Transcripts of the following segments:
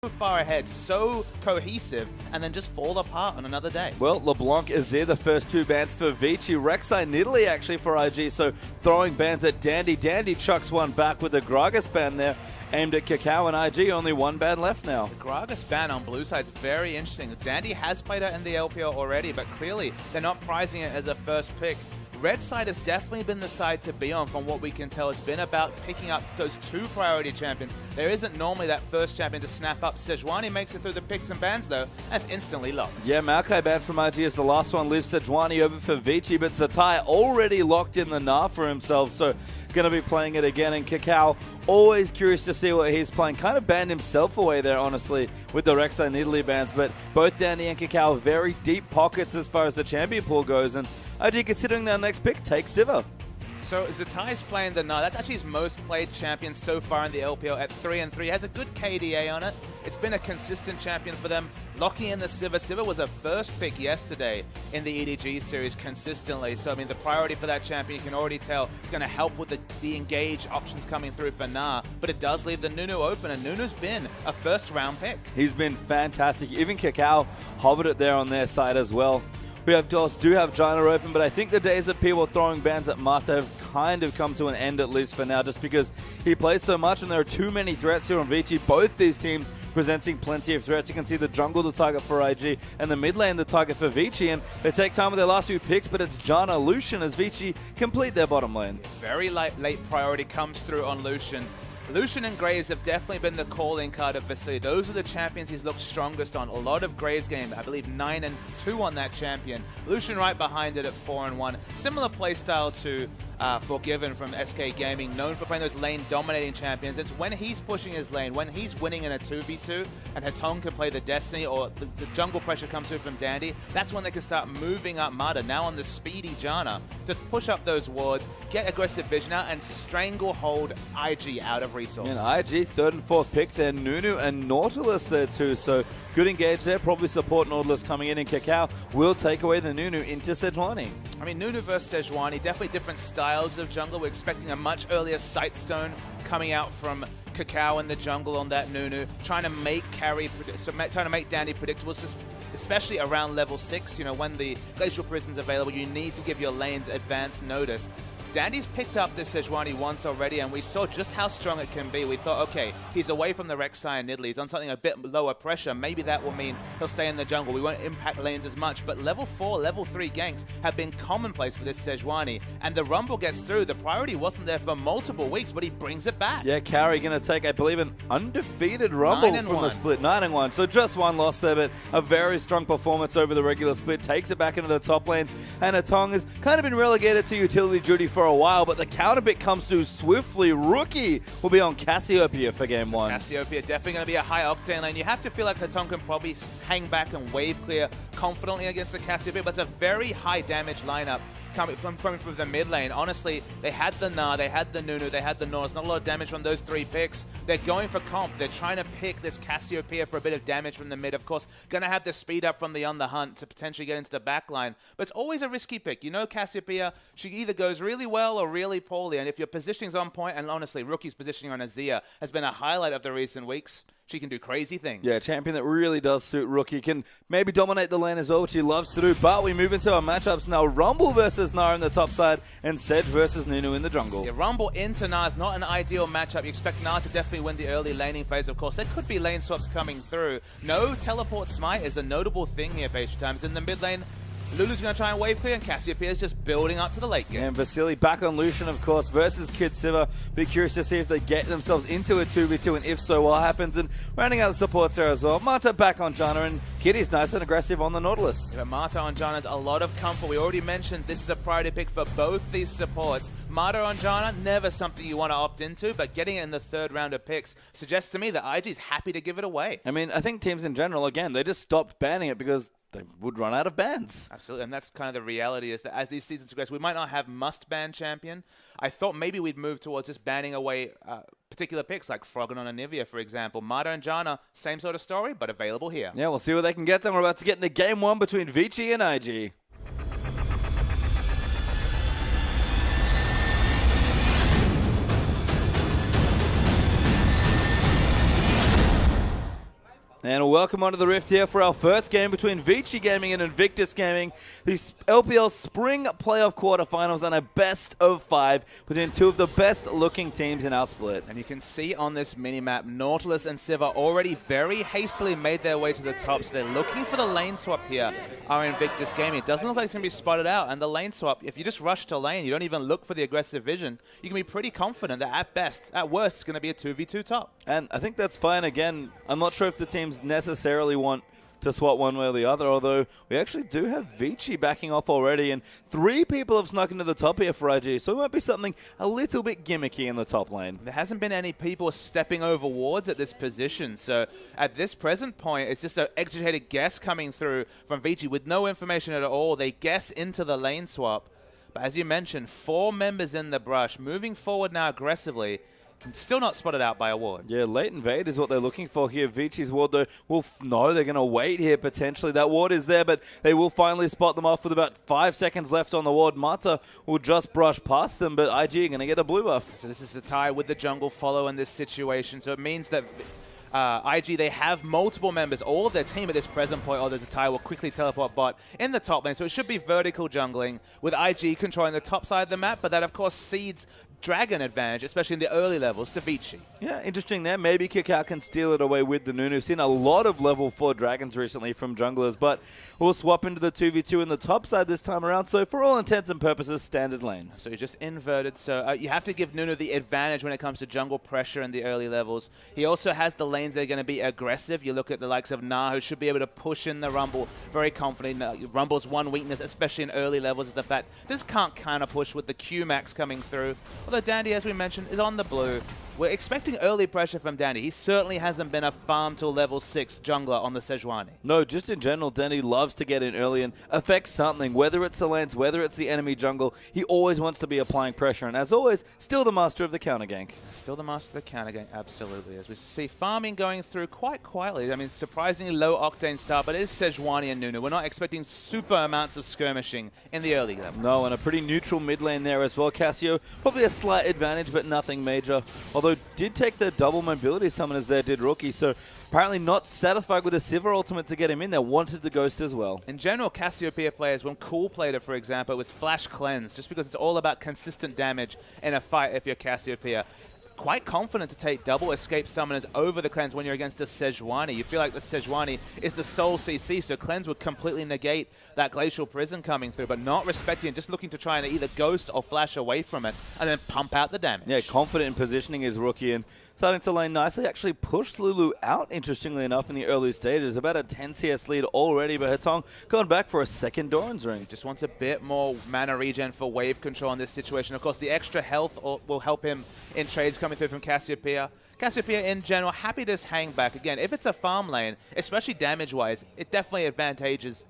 far ahead, so cohesive, and then just fall apart on another day. Well, LeBlanc is there, the first 2 bans for Vici. Rek'Sai and Italy actually for IG, so throwing bans at Dandy. Dandy chucks one back with the Gragas ban there, aimed at Cacao and IG. Only 1 ban left now. The Gragas ban on blue side is very interesting. Dandy has played it in the LPL already, but clearly they're not prizing it as a first pick. Red side has definitely been the side to be on from what we can tell. It's been about picking up those 2 priority champions. There isn't normally that first champion to snap up. Sejuani makes it through the picks and bans though. That's instantly locked. Yeah, Maokai ban from IG is the last one. Leaves Sejuani over for Vici, but Zatai already locked in the Na for himself, so going to be playing it again. And Cacao, always curious to see what he's playing. Kind of banned himself away there, honestly, with the Rek'Sai and Italy bans. But both Dandy and Cacao very deep pockets as far as the champion pool goes. And IG, considering their next pick, takes Sivir. So Zatai's playing the Na. That's actually his most played champion so far in the LPL at 3-3. Has a good KDA on it. It's been a consistent champion for them. Locking in the Sivir. Sivir was a first pick yesterday in the EDG series consistently. So, I mean, the priority for that champion, you can already tell, it's going to help with the engage options coming through for Na. But it does leave the Nunu open, and Nunu's been a first-round pick. He's been fantastic. Even Cacao hovered it there on their side as well. We do have Janna open, but I think the days of people throwing bans at Mata have kind of come to an end, at least for now, just because he plays so much and there are too many threats here on Vici. Both these teams presenting plenty of threats. You can see the jungle the target for IG and the mid lane the target for Vici, and they take time with their last few picks, but it's Janna Lucian as Vici complete their bottom lane. Very late priority comes through on Lucian. Lucian and Graves have definitely been the calling card of Vasily. Those are the champions he's looked strongest on. A lot of Graves game, I believe 9-2 on that champion. Lucian right behind it at 4-1. Similar playstyle to Forgiven from SK Gaming, known for playing those lane-dominating champions. It's when he's pushing his lane, when he's winning in a 2v2, and Hatong can play the Destiny, or the jungle pressure comes through from Dandy, that's when they can start moving up Mata, now on the speedy Janna, to push up those wards, get aggressive vision out, and stranglehold IG out of resource. And IG, 3rd and 4th pick there, Nunu and Nautilus there too, so good engage there, probably support Nautilus coming in, and Cacao will take away the Nunu into Sejuani. I mean, Nunu versus Sejuani, definitely different styles of jungle. We're expecting a much earlier Sightstone coming out from Cacao in the jungle on that Nunu, trying to make Dandy predictable, especially around level 6. You know, when the Glacial Prison's available, you need to give your lanes advanced notice. Dandy's picked up this Sejuani once already, and we saw just how strong it can be. We thought, okay, he's away from the Rek'Sai and Italy. He's on something a bit lower pressure. Maybe that will mean he'll stay in the jungle. We won't impact lanes as much. But level 4, level 3 ganks have been commonplace for this Sejuani. And the Rumble gets through. The priority wasn't there for multiple weeks, but he brings it back. Yeah, Carry going to take, I believe, an undefeated Rumble from the split. 9-1. So just one loss there, but a very strong performance over the regular split. Takes it back into the top lane. And Atong has kind of been relegated to utility duty for a while, but the counter pick comes through swiftly. Rookie will be on Cassiopeia for game 1. Cassiopeia definitely going to be a high octane lane. You have to feel like Hatong can probably hang back and wave clear confidently against the Cassiopeia, but it's a very high damage lineup coming from the mid lane. Honestly, they had the Na, they had the Nunu, they had the Norse. Not a lot of damage from those 3 picks. They're going for comp. They're trying to pick this Cassiopeia for a bit of damage from the mid. Of course, going to have the speed up from the On the Hunt to potentially get into the back line. But it's always a risky pick. You know, Cassiopeia, she either goes really well or really poorly. And if your positioning's on point, and honestly, Rookie's positioning on Azir has been a highlight of the recent weeks, she can do crazy things. Yeah, champion that really does suit Rookie. Can maybe dominate the lane as well, which he loves to do. But we move into our matchups now. Rumble versus Na in the top side, and Sedge versus Nunu in the jungle. Yeah, Rumble into Na is not an ideal matchup. You expect Na to definitely win the early laning phase, of course. There could be lane swaps coming through. No teleport smite is a notable thing here, Pastry Times. In the mid lane, Lulu's going to try and wave clear, and Cassiopeia is just building up to the late game. And Vasily back on Lucian, of course, versus Kid Sivir. Be curious to see if they get themselves into a 2v2, and if so, what happens. And rounding out the supports there as well, Mata back on Janna, and Kitty's nice and aggressive on the Nautilus. Yeah, Mata on Janna is a lot of comfort. We already mentioned this is a priority pick for both these supports. Mata on Janna, never something you want to opt into, but getting it in the 3rd round of picks suggests to me that IG's happy to give it away. I mean, I think teams in general, again, they just stopped banning it because they would run out of bans. Absolutely, and that's kind of the reality, is that as these seasons progress, we might not have must-ban champion. I thought maybe we'd move towards just banning away particular picks, like Froggen on Anivia, for example. Mata and Janna, same sort of story, but available here. Yeah, we'll see what they can get to. We're about to get into game 1 between Vici and IG. And welcome onto the Rift here for our first game between Vici Gaming and Invictus Gaming. The LPL Spring Playoff Quarterfinals and a best of 5 between two of the best looking teams in our split. And you can see on this minimap, Nautilus and Siva already very hastily made their way to the top. So they're looking for the lane swap here, are Invictus Gaming. It doesn't look like it's going to be spotted out. And the lane swap, if you just rush to lane, you don't even look for the aggressive vision, you can be pretty confident that at best, at worst, it's going to be a 2v2 top. And I think that's fine. Again, I'm not sure if the teams necessarily want to swap one way or the other, although we actually do have Vici backing off already, and 3 people have snuck into the top here for IG, so it might be something a little bit gimmicky in the top lane. There hasn't been any people stepping over wards at this position, so at this present point, it's just an educated guess coming through from Vici with no information at all. They guess into the lane swap, but as you mentioned, 4 members in the brush, moving forward now aggressively. Still not spotted out by a ward. Yeah, late invade is what they're looking for here. Vici's ward, though, will know they're going to wait here potentially. That ward is there, but they will finally spot them off with about 5 seconds left on the ward. Mata will just brush past them, but IG are going to get a blue buff. So this is a tie with the jungle follow in this situation. So it means that IG, they have multiple members. All of their team at this present point, there's a tie, will quickly teleport bot in the top lane. So it should be vertical jungling with IG controlling the top side of the map, but that, of course, cedes Dragon advantage, especially in the early levels, to Vici. Yeah, interesting there. Maybe Kakao can steal it away with the Nunu. We've seen a lot of level 4 dragons recently from junglers, but we'll swap into the 2v2 in the top side this time around. So for all intents and purposes, standard lanes. So you're just inverted. So you have to give Nunu the advantage when it comes to jungle pressure in the early levels. He also has the lanes that are going to be aggressive. You look at the likes of Na, who should be able to push in the Rumble very confidently. Rumble's one weakness, especially in early levels, is the fact just can't counter push with the Q max coming through. Although Dandy, as we mentioned, is on the blue. We're expecting early pressure from Dandy. He certainly hasn't been a farm till level 6 jungler on the Sejuani. No, just in general, Dandy loves to get in early and affect something, whether it's the lanes, whether it's the enemy jungle. He always wants to be applying pressure, and as always, still the master of the counter gank. Still the master of the counter gank, absolutely. As we see farming going through quite quietly. I mean, surprisingly low octane start, but it is Sejuani and Nunu. We're not expecting super amounts of skirmishing in the early levels. No, and a pretty neutral mid lane there as well. Cassio, probably a slight advantage, but nothing major. Although did take the double mobility summoners there, did Rookie, so apparently not satisfied with the Siva ultimate to get him in there, wanted the Ghost as well. In general, Cassiopeia players, when Cool played it, for example, it was Flash Cleanse, just because it's all about consistent damage in a fight if you're Cassiopeia. Quite confident to take double escape summoners over the cleanse when you're against a Sejuani. You feel like the Sejuani is the sole CC, so cleanse would completely negate that glacial prison coming through, but not respecting it, just looking to try and either ghost or flash away from it and then pump out the damage. Yeah, confident in positioning his Rookie and starting to lane nicely. Actually pushed Lulu out, interestingly enough, in the early stages. About a 10 CS lead already, but Hetong going back for a second Doran's ring. Just wants a bit more mana regen for wave control in this situation. Of course, the extra health will help him in trades coming through from Cassiopeia. Cassiopeia, in general, happy to just hang back. Again, if it's a farm lane, especially damage-wise, it definitely advantages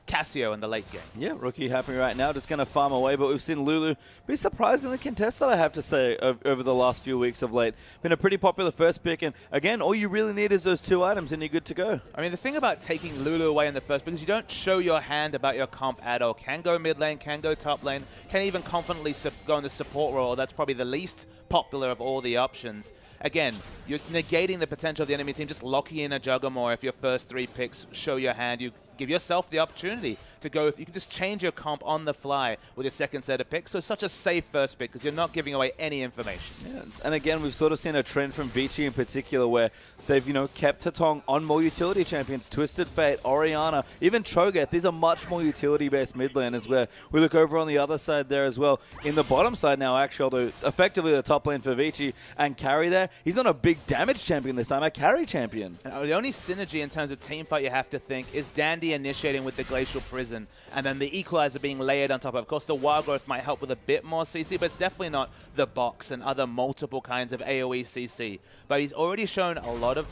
Cassio in the late game. Yeah, Rookie happy right now, just going to farm away, but we've seen Lulu be surprisingly contested, I have to say, over the last few weeks of late. Been a pretty popular first pick, and again, all you really need is those 2 items, and you're good to go. I mean, the thing about taking Lulu away in the first, because you don't show your hand about your comp at all. Can go mid lane, can go top lane, can even confidently go in the support role. That's probably the least popular of all the options. Again, you're negating the potential of the enemy team, just locking in a Juggermore if your first 3 picks show your hand. You give yourself the opportunity to go. You can just change your comp on the fly with your second set of picks. So such a safe first pick because you're not giving away any information. Yeah, and again, we've sort of seen a trend from Vici in particular where they've, kept Hetong on more utility champions. Twisted Fate, Orianna, even Cho'Gath. These are much more utility-based mid laners where we look over on the other side there as well. In the bottom side now, actually, although effectively the top lane for Vici and carry there, he's not a big damage champion this time, a carry champion. The only synergy in terms of team fight you have to think is Dandy initiating with the Glacial Prison and then the Equalizer being layered on top of. Of course, the Wild Growth might help with a bit more CC, but it's definitely not the box and other multiple kinds of AoE CC. But he's already shown a lot of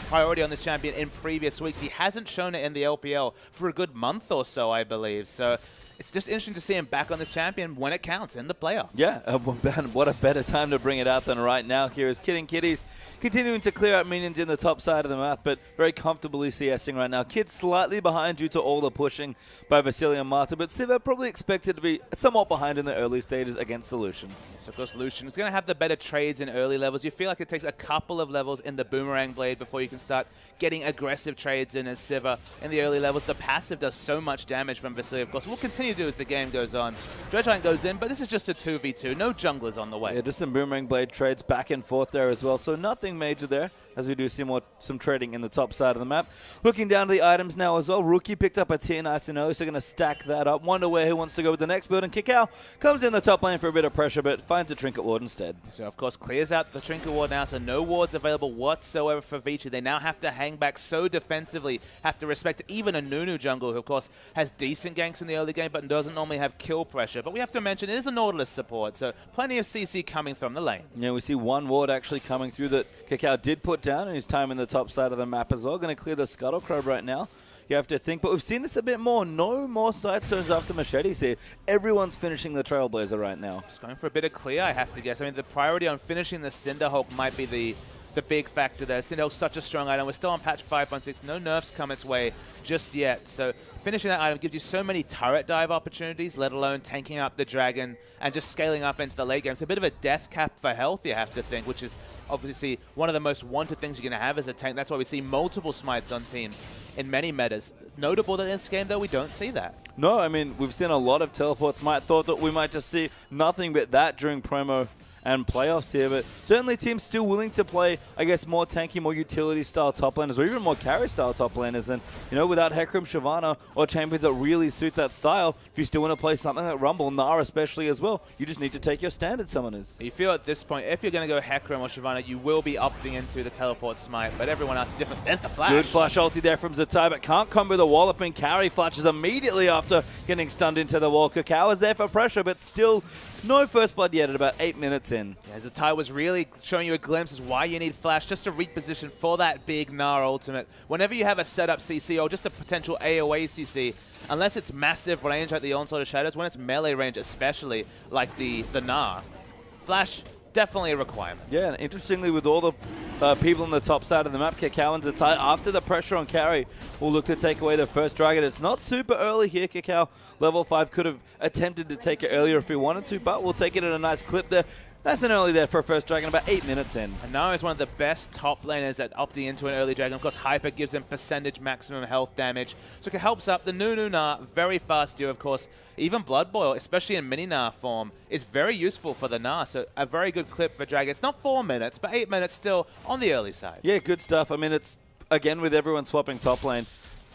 priority on this champion in previous weeks. He hasn't shown it in the LPL for a good month or so, I believe. So it's just interesting to see him back on this champion when it counts in the playoffs. Yeah, what a better time to bring it out than right now. Here is Kidding Kitties continuing to clear out minions in the top side of the map, but very comfortably CSing right now. Kid slightly behind due to all the pushing by Vasily and Marta, but Siva probably expected to be somewhat behind in the early stages against the Lucian. So of course Lucian is going to have the better trades in early levels. You feel like it takes a couple of levels in the Boomerang Blade before you can start getting aggressive trades in as Siva. In the early levels, the passive does so much damage from Vasily, of course. We'll continue to do as the game goes on. Dredgeline goes in, but this is just a 2v2. No junglers on the way. Yeah, just some Boomerang Blade trades back and forth there as well, so nothing major there, as we do see some trading in the top side of the map. Looking down to the items now as well, Rookie picked up a tier nice and early, so going to stack that up. Wonder where he wants to go with the next build, and Kakao comes in the top lane for a bit of pressure, but finds a Trinket Ward instead. So of course clears out the Trinket Ward now, so no wards available whatsoever for Vici. They now have to hang back so defensively, have to respect even a Nunu jungle, who of course has decent ganks in the early game, but doesn't normally have kill pressure. But we have to mention it is a Nautilus support, so plenty of CC coming from the lane. Yeah, we see one ward actually coming through that Kakao did put down in his time in the top side of the map as well. Going to clear the Scuttle Crab right now. You have to think, but we've seen this a bit more. No more side stones after machetes here. Everyone's finishing the Trailblazer right now. Just going for a bit of clear, I have to guess. I mean, the priority on finishing the Cinderhulk might be the big factor there. Cinderhulk's such a strong item. We're still on patch 5.6. No nerfs come its way just yet. So finishing that item gives you so many turret dive opportunities, let alone tanking up the dragon and just scaling up into the late game. It's a bit of a death cap for health, you have to think, which is obviously one of the most wanted things you're going to have as a tank. That's why we see multiple smites on teams in many metas. Notable that in this game, though, we don't see that. No, I mean, we've seen a lot of teleport smite. Thought that we might just see nothing but that during promo and playoffs here, but certainly teams still willing to play, I guess, more tanky, more utility-style top laners, or even more carry-style top laners. And, you know, without Hecarim, Shyvana, or champions that really suit that style, if you still want to play something like Rumble, Nara especially as well, you just need to take your standard summoners. You feel at this point, if you're going to go Hecarim or Shyvana, you will be opting into the teleport smite, but everyone else is different. There's the flash. Good flash ulti there from Zatai, but can't combo the wallop, and carry flashes immediately after getting stunned into the wall. Kakao is there for pressure, but still no first blood yet at about 8 minutes in. Yeah, Zatai was really showing you a glimpse as why you need flash, just to reposition for that big Gnar ultimate. Whenever you have a setup CC or just a potential AoE CC, unless it's massive range like the Onslaught of Shadows, when it's melee range especially, like the Gnar, flash definitely a requirement. Yeah, and interestingly, with all the people on the top side of the map, Kakao and Zatai, after the pressure on carry, will look to take away the first dragon. It's not super early here. Kakao, level 5, could have attempted to take it earlier if he wanted to, but we'll take it at a nice clip there. Nice and early there for a first dragon, about 8 minutes in. And Nara is one of the best top laners at opting into an early dragon. Of course, Hyper gives him percentage maximum health damage. So it helps up the Nunu Gnar, very fast deal, of course. Even Blood Boil, especially in mini Gnar form, is very useful for the Gnar. So a very good clip for dragon. It's not 4 minutes, but 8 minutes still on the early side. Yeah, good stuff. I mean, it's, again, with everyone swapping top lane,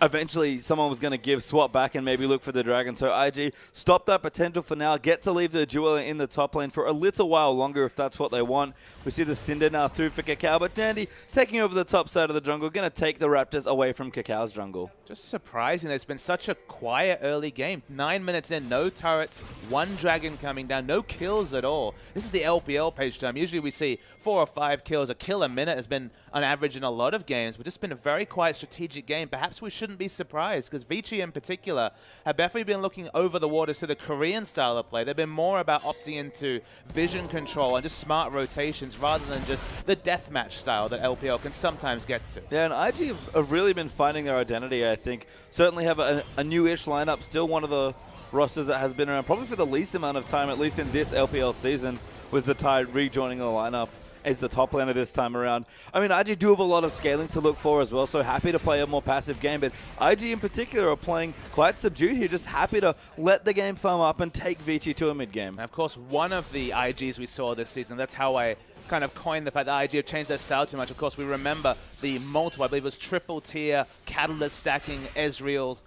eventually someone was going to give swap back and maybe look for the dragon. So IG, stop that potential for now. Get to leave the duel in the top lane for a little while longer if that's what they want. We see the Cinder now through for Kakao, but Dandy taking over the top side of the jungle, going to take the Raptors away from Kakao's jungle. Just surprising. It's been such a quiet early game. 9 minutes in, no turrets, one dragon coming down, no kills at all. This is the LPL page time. Usually we see 4 or 5 kills. A kill a minute has been on average in a lot of games, but just been a very quiet strategic game. Perhaps we shouldn't be surprised, because Vici in particular have definitely been looking over the waters to the Korean style of play. They've been more about opting into vision control and just smart rotations rather than just the deathmatch style that LPL can sometimes get to. Yeah, and IG have really been finding their identity, I think. Certainly have a new-ish lineup, still one of the rosters that has been around probably for the least amount of time, at least in this LPL season, was the Tide rejoining the lineup as the top laner this time around. I mean, IG do have a lot of scaling to look for as well, so happy to play a more passive game, but IG in particular are playing quite subdued here, just happy to let the game farm up and take Vici to a mid-game. Of course, one of the IGs we saw this season, that's how I kind of coined the fact that IG have changed their style too much. Of course, we remember the multiple, I believe it was triple tier, Catalyst stacking Ezreal's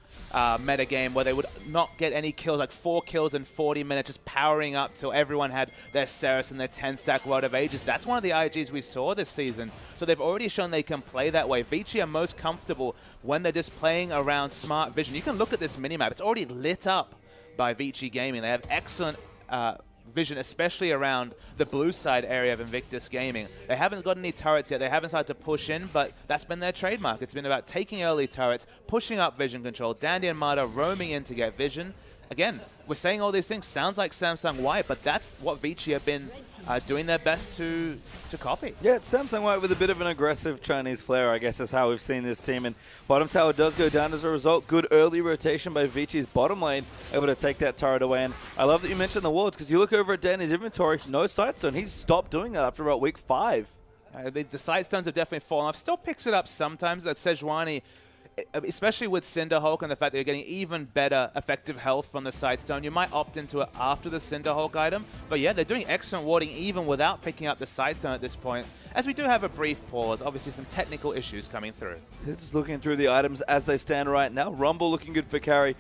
meta game where they would not get any kills, like 4 kills in 40 minutes, just powering up till everyone had their Ceres and their 10-stack Rod of Ages. That's one of the IGs we saw this season. So they've already shown they can play that way. Vici are most comfortable when they're just playing around smart vision. You can look at this minimap. It's already lit up by Vici Gaming. They have excellent vision, especially around the blue side area of Invictus Gaming. They haven't got any turrets yet. They haven't started to push in, but that's been their trademark. It's been about taking early turrets, pushing up vision control. Dandy and Marta roaming in to get vision. Again, we're saying all these things. Sounds like Samsung White, but that's what Vici have been doing their best to copy. Yeah, it's Samsung White with a bit of an aggressive Chinese flair, I guess is how we've seen this team. And bottom tower does go down as a result. Good early rotation by Vichi's bottom lane, able to take that turret away. And I love that you mentioned the wards, because you look over at Danny's inventory, no sightstone. He's stopped doing that after about week 5. The sightstones have definitely fallen off. Still picks it up sometimes. That Sejuani, especially with Cinderhulk and the fact that you're getting even better effective health from the Sightstone, you might opt into it after the Cinderhulk item. But yeah, they're doing excellent warding even without picking up the Sightstone at this point, as we do have a brief pause. Obviously some technical issues coming through. Just looking through the items as they stand right now. Rumble looking good for carry.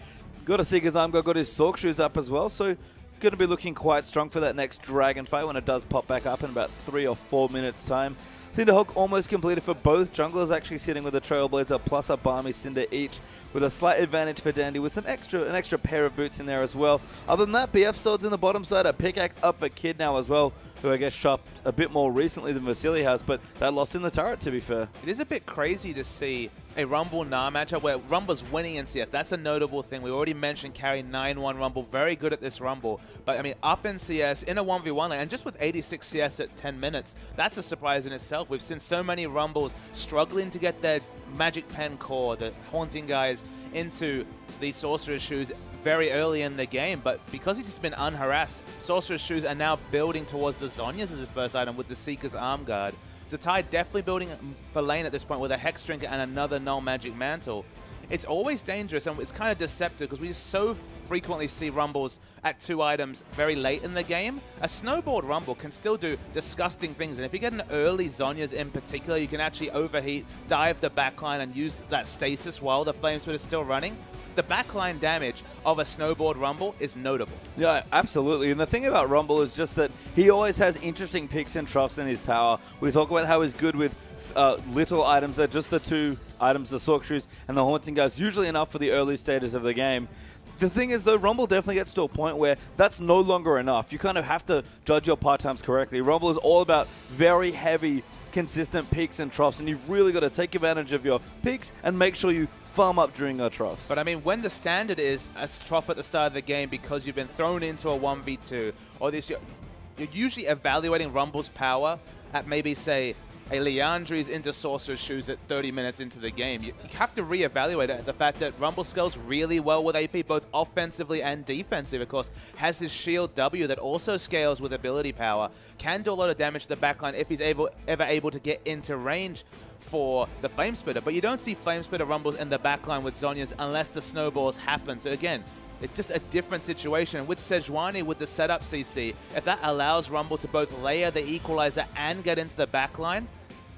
Got a Seeker's Arm, got his Sork Shoes up as well, so going to be looking quite strong for that next Dragon fight when it does pop back up in about 3 or 4 minutes time. Cinderhulk almost completed for both junglers, actually sitting with a Trailblazer plus a Barmy Cinder each, with a slight advantage for Dandy with an extra pair of boots in there as well. Other than that, BF Swords in the bottom side, a pickaxe up for Kid now as well, who I guess shopped a bit more recently than Vasily has, but that lost in the turret, to be fair. It is a bit crazy to see a Rumble-Nah matchup where Rumble's winning in CS. That's a notable thing. We already mentioned carry 9-1 Rumble, very good at this Rumble. But I mean, up in CS, in a 1v1 lane, and just with 86 CS at 10 minutes, that's a surprise in itself. We've seen so many Rumbles struggling to get their Magic Pen core, the Haunting guys, into the Sorcerer's Shoes very early in the game, but because he's just been unharassed, Sorcerer's Shoes are now building towards the Zhonya's as his first item with the Seeker's Arm Guard. Zatai definitely building for lane at this point with a Hex Drinker and another Null Magic Mantle. It's always dangerous, and it's kind of deceptive because we just so frequently see Rumbles at 2 items very late in the game. A snowboard Rumble can still do disgusting things, and if you get an early Zhonya's in particular, you can actually overheat, dive the backline, and use that stasis while the Flame Spit is still running. The backline damage of a snowboard Rumble is notable. Yeah, absolutely. And the thing about Rumble is just that he always has interesting peaks and troughs in his power. We talk about how he's good with little items. They're just the 2 items, the Sork Shoes and the Haunting guys, usually enough for the early stages of the game. The thing is, though, Rumble definitely gets to a point where that's no longer enough. You kind of have to judge your part times correctly. Rumble is all about very heavy, consistent peaks and troughs, and you've really got to take advantage of your peaks and make sure you farm up during your troughs. But I mean, when the standard is a trough at the start of the game because you've been thrown into a 1v2, or this, you're usually evaluating Rumble's power at maybe, say, a Liandry's into Sorcerer's Shoes at 30 minutes into the game. You have to reevaluate it. The fact that Rumble scales really well with AP, both offensively and defensively, of course, has his Shield W that also scales with ability power, can do a lot of damage to the backline if he's ever able to get into range for the Flame Spitter. But you don't see Flame Spitter Rumbles in the backline with Zhonya's unless the snowballs happen. So again, it's just a different situation. With Sejuani, with the setup CC, if that allows Rumble to both layer the Equalizer and get into the backline,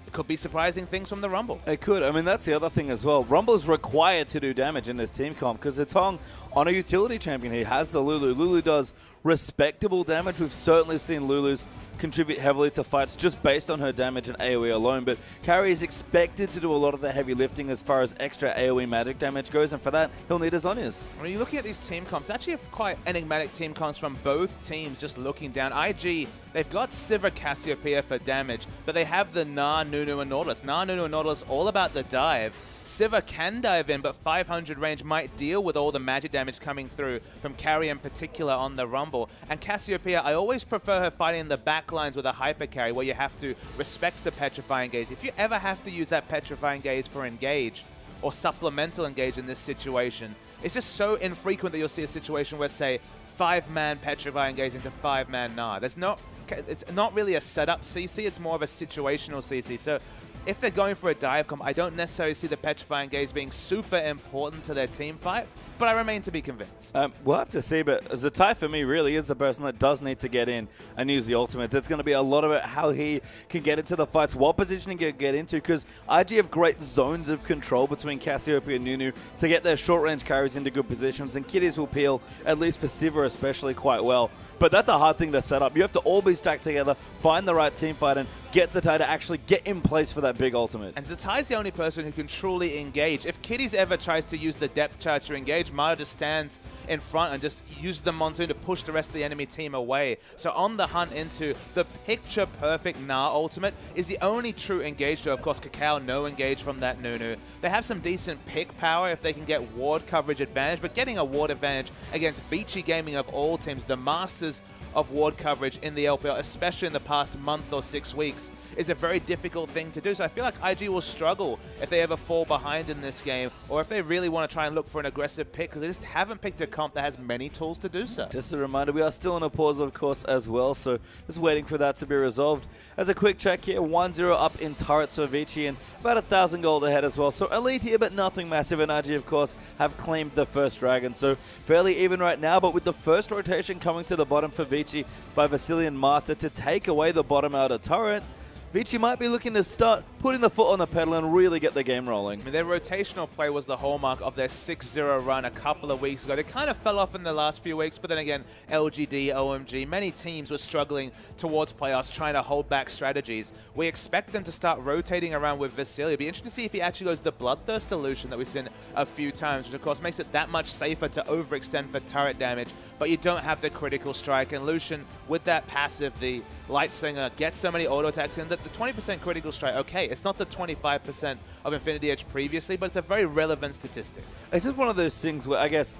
it could be surprising things from the Rumble. It could. I mean, that's the other thing as well. Rumble's required to do damage in this team comp because Zitong, on a utility champion, he has the Lulu. Lulu does respectable damage. We've certainly seen Lulu's contribute heavily to fights just based on her damage and AoE alone, but Carry is expected to do a lot of the heavy lifting as far as extra AoE magic damage goes, and for that, he'll need his Zhonya's. When you're looking at these team comps, actually quite enigmatic team comps from both teams just looking down. IG, they've got Sivir Cassiopeia for damage, but they have the Nah, Nunu, and Nautilus. Nah, Nunu, and Nautilus all about the dive. Sivir can dive in, but 500 range might deal with all the magic damage coming through from Carry in particular on the Rumble. And Cassiopeia, I always prefer her fighting in the back lines with a hyper carry where you have to respect the Petrifying Gaze. If you ever have to use that Petrifying Gaze for engage or supplemental engage in this situation, it's just so infrequent that you'll see a situation where, say, 5-man Petrifying Gaze into 5-man Nah. It's not really a setup CC, it's more of a situational CC. So if they're going for a dive comp, I don't necessarily see the Petrifying Gaze being super important to their team fight, but I remain to be convinced. We'll have to see, but Zatai for me really is the person that does need to get in and use the ultimate. There's going to be a lot of it, how he can get into the fights, what positioning he can get into, because IG have great zones of control between Cassiopeia and Nunu to get their short-range carries into good positions, and Kitties will peel, at least for Sivir especially, quite well. But that's a hard thing to set up. You have to all be stacked together, find the right team fight, and get Zatai to actually get in place for that big ultimate. And Zatai's the only person who can truly engage. If Kitties ever tries to use the depth charge to engage, Mata just stands in front and just uses the Monsoon to push the rest of the enemy team away. So on the hunt into the picture-perfect Na ultimate is the only true engage. Of course, Kakao, no engage from that Nunu. They have some decent pick power if they can get ward coverage advantage, but getting a ward advantage against Vici Gaming of all teams, the masters of ward coverage in the LPL, especially in the past month or 6 weeks, is a very difficult thing to do. So I feel like IG will struggle if they ever fall behind in this game, or if they really want to try and look for an aggressive pick, because they just haven't picked a comp that has many tools to do so. Just a reminder, we are still in a pause, of course, as well, so just waiting for that to be resolved. As a quick check here, 1-0 up in turrets for Vici, and about 1,000 gold ahead as well. So elite here, but nothing massive, and IG, of course, have claimed the first dragon. So fairly even right now, but with the first rotation coming to the bottom for Vici by Vasily and Mata to take away the bottom outer turret, Vici might be looking to start putting the foot on the pedal and really get the game rolling. I mean, their rotational play was the hallmark of their 6-0 run a couple of weeks ago. They kind of fell off in the last few weeks, but then again, LGD, OMG, many teams were struggling towards playoffs, trying to hold back strategies. We expect them to start rotating around with Vasily. It'd be interesting to see if he actually goes the Bloodthirst illusion that we've seen a few times, which of course makes it that much safer to overextend for turret damage, but you don't have the critical strike. And Lucian, with that passive, the Light Slinger, gets so many auto attacks in that the 20% critical strike, okay, it's not the 25% of Infinity Edge previously, but it's a very relevant statistic. It's just one of those things where I guess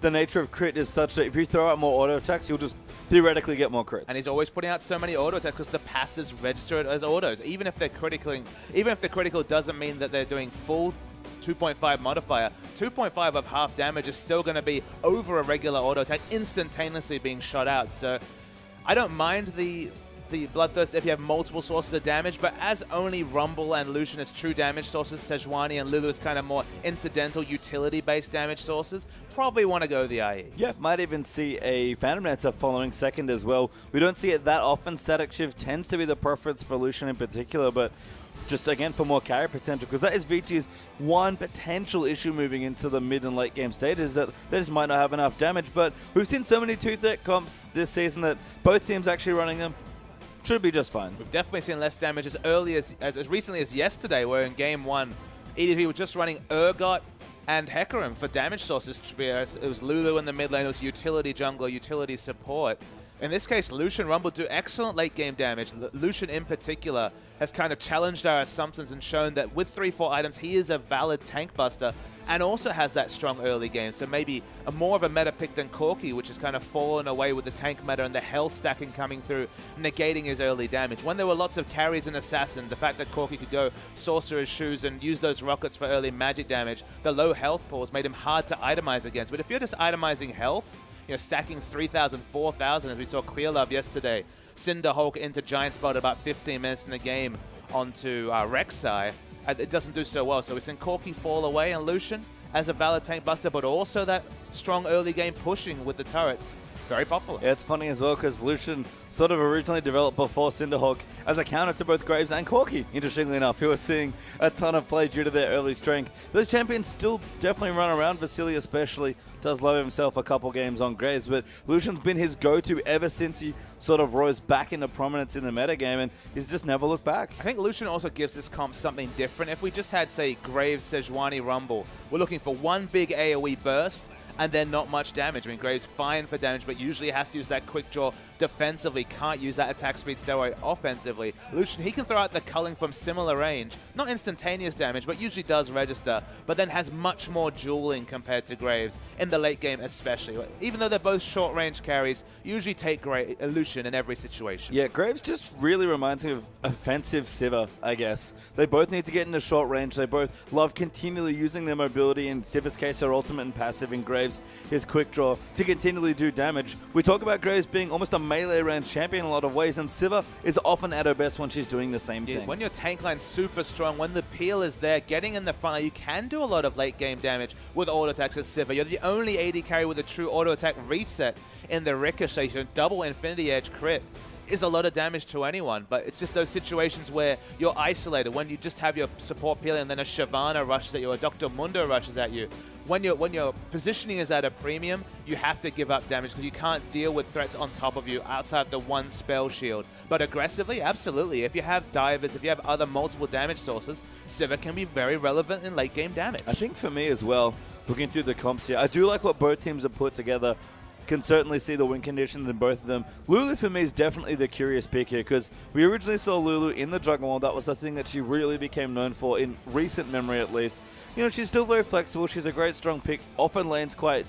the nature of crit is such that if you throw out more auto attacks, you'll just theoretically get more crits. And he's always putting out so many auto attacks because the passives register it as autos. Even if they're critical doesn't mean that they're doing full 2.5 modifier. 2.5 of half damage is still going to be over a regular auto attack, instantaneously being shot out. So I don't mind the Bloodthirst if you have multiple sources of damage, but as only Rumble and Lucian as true damage sources, Sejuani and Lulu as kind of more incidental utility-based damage sources, probably want to go the IE. Yeah, might even see a Phantom Dancer following second as well. We don't see it that often. Static Shift tends to be the preference for Lucian in particular, but just again for more carry potential, because that is Vici's one potential issue moving into the mid and late game stages, that they just might not have enough damage. But we've seen so many 2-threat comps this season that both teams actually running them should be just fine. We've definitely seen less damage as early as recently as yesterday, where in game 1, EDG were just running Urgot and Hecarim for damage sources. It was Lulu in the mid lane, it was utility jungler, utility support. In this case, Lucian Rumble do excellent late game damage. Lucian in particular has kind of challenged our assumptions and shown that with 3-4 items, he is a valid tank buster and also has that strong early game. So maybe more of a meta pick than Corki, which has kind of fallen away with the tank meta and the health stacking coming through, negating his early damage. When there were lots of carries and assassin, the fact that Corki could go Sorcerer's Shoes and use those rockets for early magic damage, the low health pools made him hard to itemize against. But if you're just itemizing health, you know, stacking 3,000, 4,000, as we saw Clear Love yesterday, Cinder Hulk into Giant Spot about 15 minutes in the game onto Rek'Sai, it doesn't do so well. So we've seen Corki fall away, and Lucian as a valid tank buster, but also that strong early game pushing with the turrets. Very popular. Yeah, it's funny as well because Lucian sort of originally developed before Cinderhawk as a counter to both Graves and Corki, interestingly enough, who are seeing a ton of play due to their early strength. Those champions still definitely run around. Vasily especially does love himself a couple games on Graves, but Lucian's been his go-to ever since he sort of rose back into prominence in the metagame, and he's just never looked back. I think Lucian also gives this comp something different. If we just had, say, Graves, Sejuani, Rumble, we're looking for one big AoE burst, and then not much damage. I mean, Graves fine for damage, but usually has to use that quick draw defensively, can't use that attack speed steroid offensively. Lucian, he can throw out the culling from similar range, not instantaneous damage, but usually does register, but then has much more dueling compared to Graves in the late game especially. Even though they're both short range carries, usually take Lucian in every situation. Yeah, Graves just really reminds me of offensive Sivir, I guess. They both need to get into short range. They both love continually using their mobility, in Sivir's case, their ultimate and passive, in Graves his quick draw, to continually do damage. We talk about Graves being almost a melee range champion in a lot of ways, and Sivir is often at her best when she's doing the same thing. When your tank line's super strong, when the peel is there, getting in the front, you can do a lot of late game damage with auto attacks as Sivir. You're the only AD carry with a true auto attack reset in the Ricochet, so double Infinity Edge crit is a lot of damage to anyone, but it's just those situations where you're isolated, when you just have your support peeling and then a Shyvana rushes at you, or a Dr. Mundo rushes at you. when your positioning is at a premium, you have to give up damage because you can't deal with threats on top of you outside the one spell shield. But aggressively, absolutely. If you have divers, if you have other multiple damage sources, Sivir can be very relevant in late game damage. I think for me as well, looking through the comps here, I do like what both teams have put together. Can certainly see the win conditions in both of them. Lulu for me is definitely the curious pick here because we originally saw Lulu in the jungle world. That was the thing that she really became known for in recent memory at least. You know, she's still very flexible. She's a great strong pick. Often lanes quite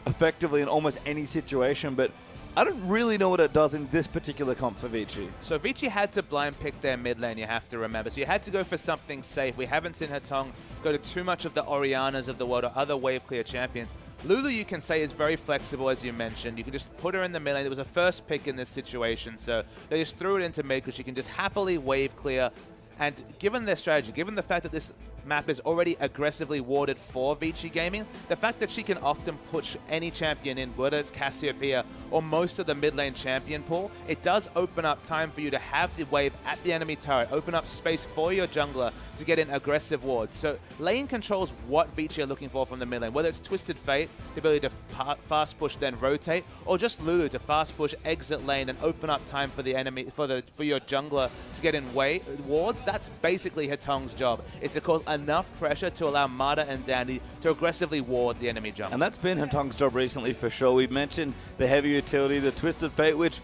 effectively in almost any situation, but I don't really know what it does in this particular comp for Vici. So Vici had to blind pick their mid lane, you have to remember. So you had to go for something safe. We haven't seen Hatong go to too much of the Orianas of the world or other wave clear champions. Lulu, you can say, is very flexible, as you mentioned. You can just put her in the mid lane. It was a first pick in this situation, so they just threw it into mid because she can just happily wave clear. And given their strategy, given the fact that this map is already aggressively warded for Vici Gaming, the fact that she can often push any champion in, whether it's Cassiopeia or most of the mid lane champion pool, it does open up time for you to have the wave at the enemy turret, open up space for your jungler to get in aggressive wards. So lane controls what Vici are looking for from the mid lane, whether it's Twisted Fate, the ability to fast push then rotate, or just Lulu to fast push, exit lane and open up time for the enemy, for your jungler to get in wards. That's basically Hatong's job, is to cause enough pressure to allow Mata and Dandy to aggressively ward the enemy jungle. And that's been Hatong's job recently for sure. We've mentioned the heavy utility, the Twisted Fate, which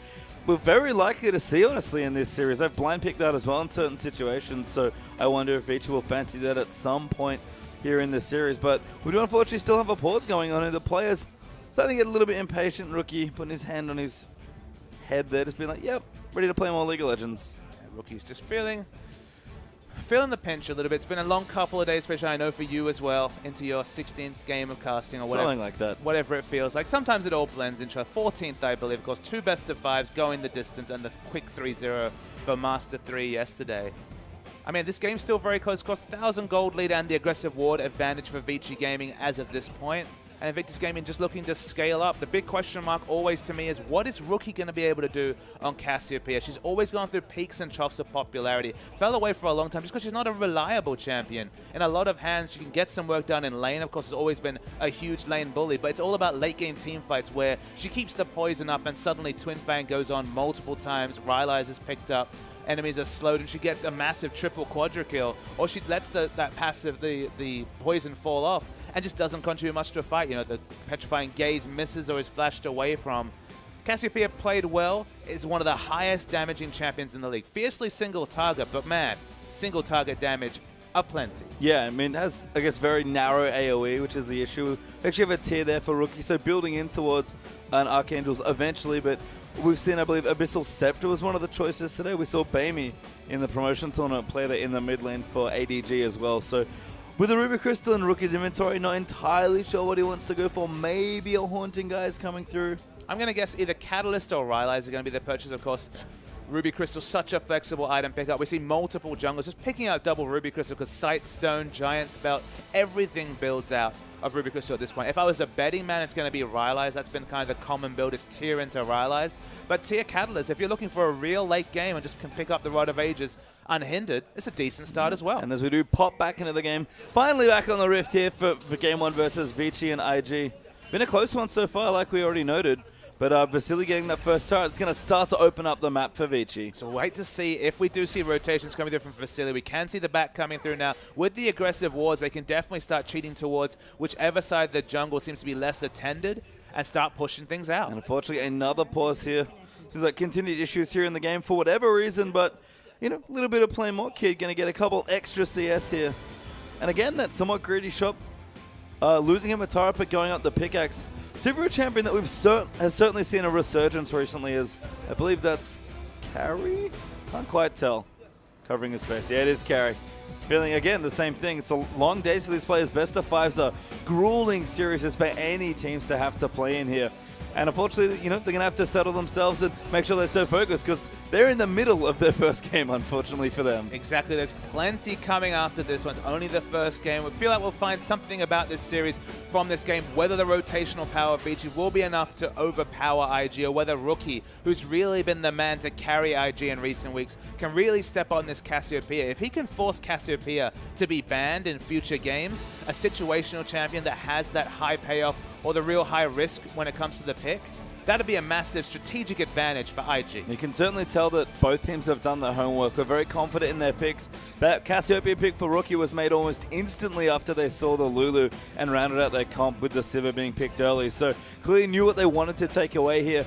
we're very likely to see, honestly, in this series. They've blind picked that as well in certain situations, so I wonder if Vici will fancy that at some point here in this series. But we do unfortunately still have a pause going on, and the players starting to get a little bit impatient. Rookie putting his hand on his head there, just being like, yep, ready to play more League of Legends. Yeah, Rookie's just feeling the pinch a little bit. It's been a long couple of days, especially I know for you as well, into your 16th game of casting or whatever. Something like that. Whatever it feels like. Sometimes it all blends into a 14th, I believe. Of course, 2 best-of-5s going the distance and the quick 3-0 for Master 3 yesterday. I mean, this game's still very close. Of course, 1,000 gold lead and the aggressive ward advantage for Vici Gaming as of this point. And Invictus Gaming just looking to scale up. The big question mark always to me is, what is Rookie going to be able to do on Cassiopeia? She's always gone through peaks and troughs of popularity. Fell away for a long time just because she's not a reliable champion. In a lot of hands, she can get some work done in lane. Of course, has always been a huge lane bully, but it's all about late game team fights where she keeps the poison up and suddenly Twin Fang goes on multiple times. Rylai's is picked up. Enemies are slowed and she gets a massive triple quadra kill, or she lets that passive, the poison fall off and just doesn't contribute much to a fight. You know, the petrifying gaze misses or is flashed away from. Cassiopeia played well, is one of the highest damaging champions in the league. Fiercely single target, but man, single target damage aplenty. Yeah, I mean, it has, I guess, very narrow AoE, which is the issue. We actually have a tier there for Rookie, so building in towards an Archangel's eventually, but we've seen, I believe, Abyssal Scepter was one of the choices today. We saw Bamey in the promotion tournament play that in the mid lane for ADG as well. So with the Ruby Crystal in Rookie's inventory, not entirely sure what he wants to go for. Maybe a Haunting guy is coming through. I'm going to guess either Catalyst or Rylai's are going to be the purchase, of course. Ruby Crystal, such a flexible item pickup. We see multiple junglers just picking out double Ruby Crystal because Sight, Stone, Giant Spell, everything builds out of Ruby Crystal at this point. If I was a betting man, it's going to be Rylai's. That's been kind of the common build, is tier into Rylai's. But tier Catalyst, if you're looking for a real late game and just can pick up the Rod of Ages unhindered, it's a decent start as well. And as we do pop back into the game, finally back on the Rift here for Game 1 versus Vici and IG. Been a close one so far, like we already noted. But Vasily getting that first turret, it's going to start to open up the map for Vici. So wait to see if we do see rotations coming through from Vasily. We can see the back coming through now. With the aggressive wards, they can definitely start cheating towards whichever side the jungle seems to be less attended and start pushing things out. And unfortunately, another pause here. Seems like continued issues here in the game for whatever reason, but, you know, a little bit of play more kid, going to get a couple extra CS here. And again, that somewhat greedy shot, losing him a turret, but going up the pickaxe. Sivir champion that we've has certainly seen a resurgence recently is, I believe that's Carry? Can't quite tell. Covering his face. Yeah, it is Carry. Feeling, again, the same thing. It's a long day for these players. Best of 5s are grueling series for any teams to have to play in here. And unfortunately, they're going to have to settle themselves and make sure they stay focused because they're in the middle of their first game, unfortunately for them. Exactly. There's plenty coming after this one. It's only the first game. We feel like we'll find something about this series from this game, whether the rotational power of VG will be enough to overpower IG, or whether Rookie, who's really been the man to carry IG in recent weeks, can really step on this Cassiopeia. If he can force Cassiopeia to be banned in future games, a situational champion that has that high payoff or the real high risk when it comes to the pick, that'd be a massive strategic advantage for IG. You can certainly tell that both teams have done their homework. We're very confident in their picks. That Cassiopeia pick for Rookie was made almost instantly after they saw the Lulu and rounded out their comp with the Sivir being picked early. So clearly knew what they wanted to take away here.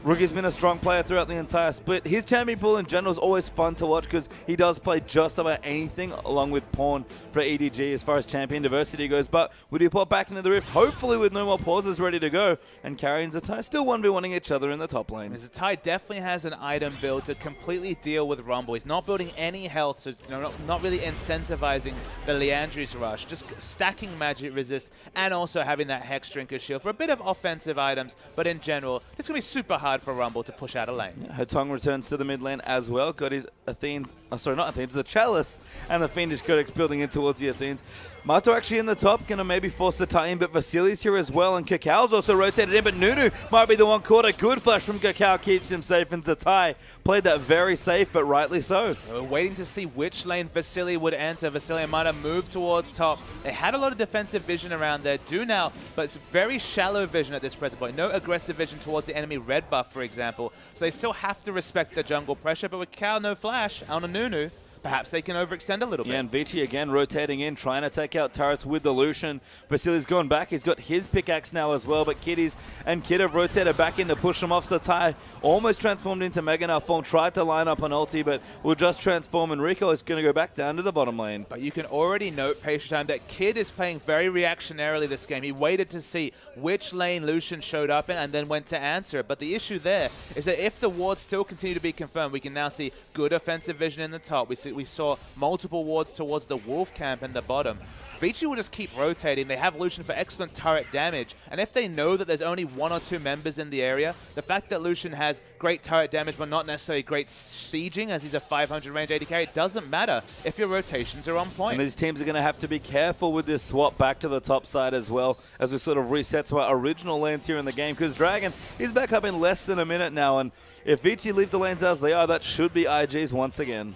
Rookie's been a strong player throughout the entire split. His champion pool in general is always fun to watch because he does play just about anything along with Pawn for EDG as far as champion diversity goes. But we do pop back into the Rift, hopefully with no more pauses ready to go. And Carrie and Zatai still 1v1ing each other in the top lane. Zatai definitely has an item build to completely deal with Rumble. He's not building any health, so not really incentivizing the Leandri's rush. Just stacking magic resist and also having that Hex Drinker shield for a bit of offensive items. But in general, it's going to be super hard for Rumble to push out a lane. Yeah, Hetong returns to the mid lane as well. Got his Athene's, not Athene's, the Chalice and the Fiendish Codex building in towards the Athenes. Mato actually in the top, going to maybe force the tie in, but Vasily's here as well, and Cacau's also rotated in, but Nunu might be the one caught. A good flash from Cacau keeps him safe, and Zatai played that very safe, but rightly so. We're waiting to see which lane Vasily would enter. Vasily might have moved towards top. They had a lot of defensive vision around there, do now, but it's very shallow vision at this present point. No aggressive vision towards the enemy red buff, for example, so they still have to respect the jungle pressure, but with Cacau no flash on a Nunu, perhaps they can overextend a little bit. Yeah, and Vici again rotating in, trying to take out turrets with the Lucian. Vasily's gone back. He's got his pickaxe now as well, but Kitties and Kid have rotated back in to push him off. Zatai almost transformed into Mega now form, tried to line up an ulti, but will just transform, and Rico is going to go back down to the bottom lane. But you can already note, Patient Time, that Kid is playing very reactionarily this game. He waited to see which lane Lucian showed up in and then went to answer it. But the issue there is that if the wards still continue to be confirmed, we can now see good offensive vision in the top. We saw multiple wards towards the Wolf camp in the bottom. Vici will just keep rotating. They have Lucian for excellent turret damage, and if they know that there's only 1 or 2 members in the area, the fact that Lucian has great turret damage but not necessarily great sieging, as he's a 500 range AD carry, it doesn't matter if your rotations are on point. And these teams are going to have to be careful with this swap back to the top side as well, as we sort of reset to our original lanes here in the game, because Dragon is back up in less than a minute now, and if Vici leave the lanes as they are, that should be IG's once again.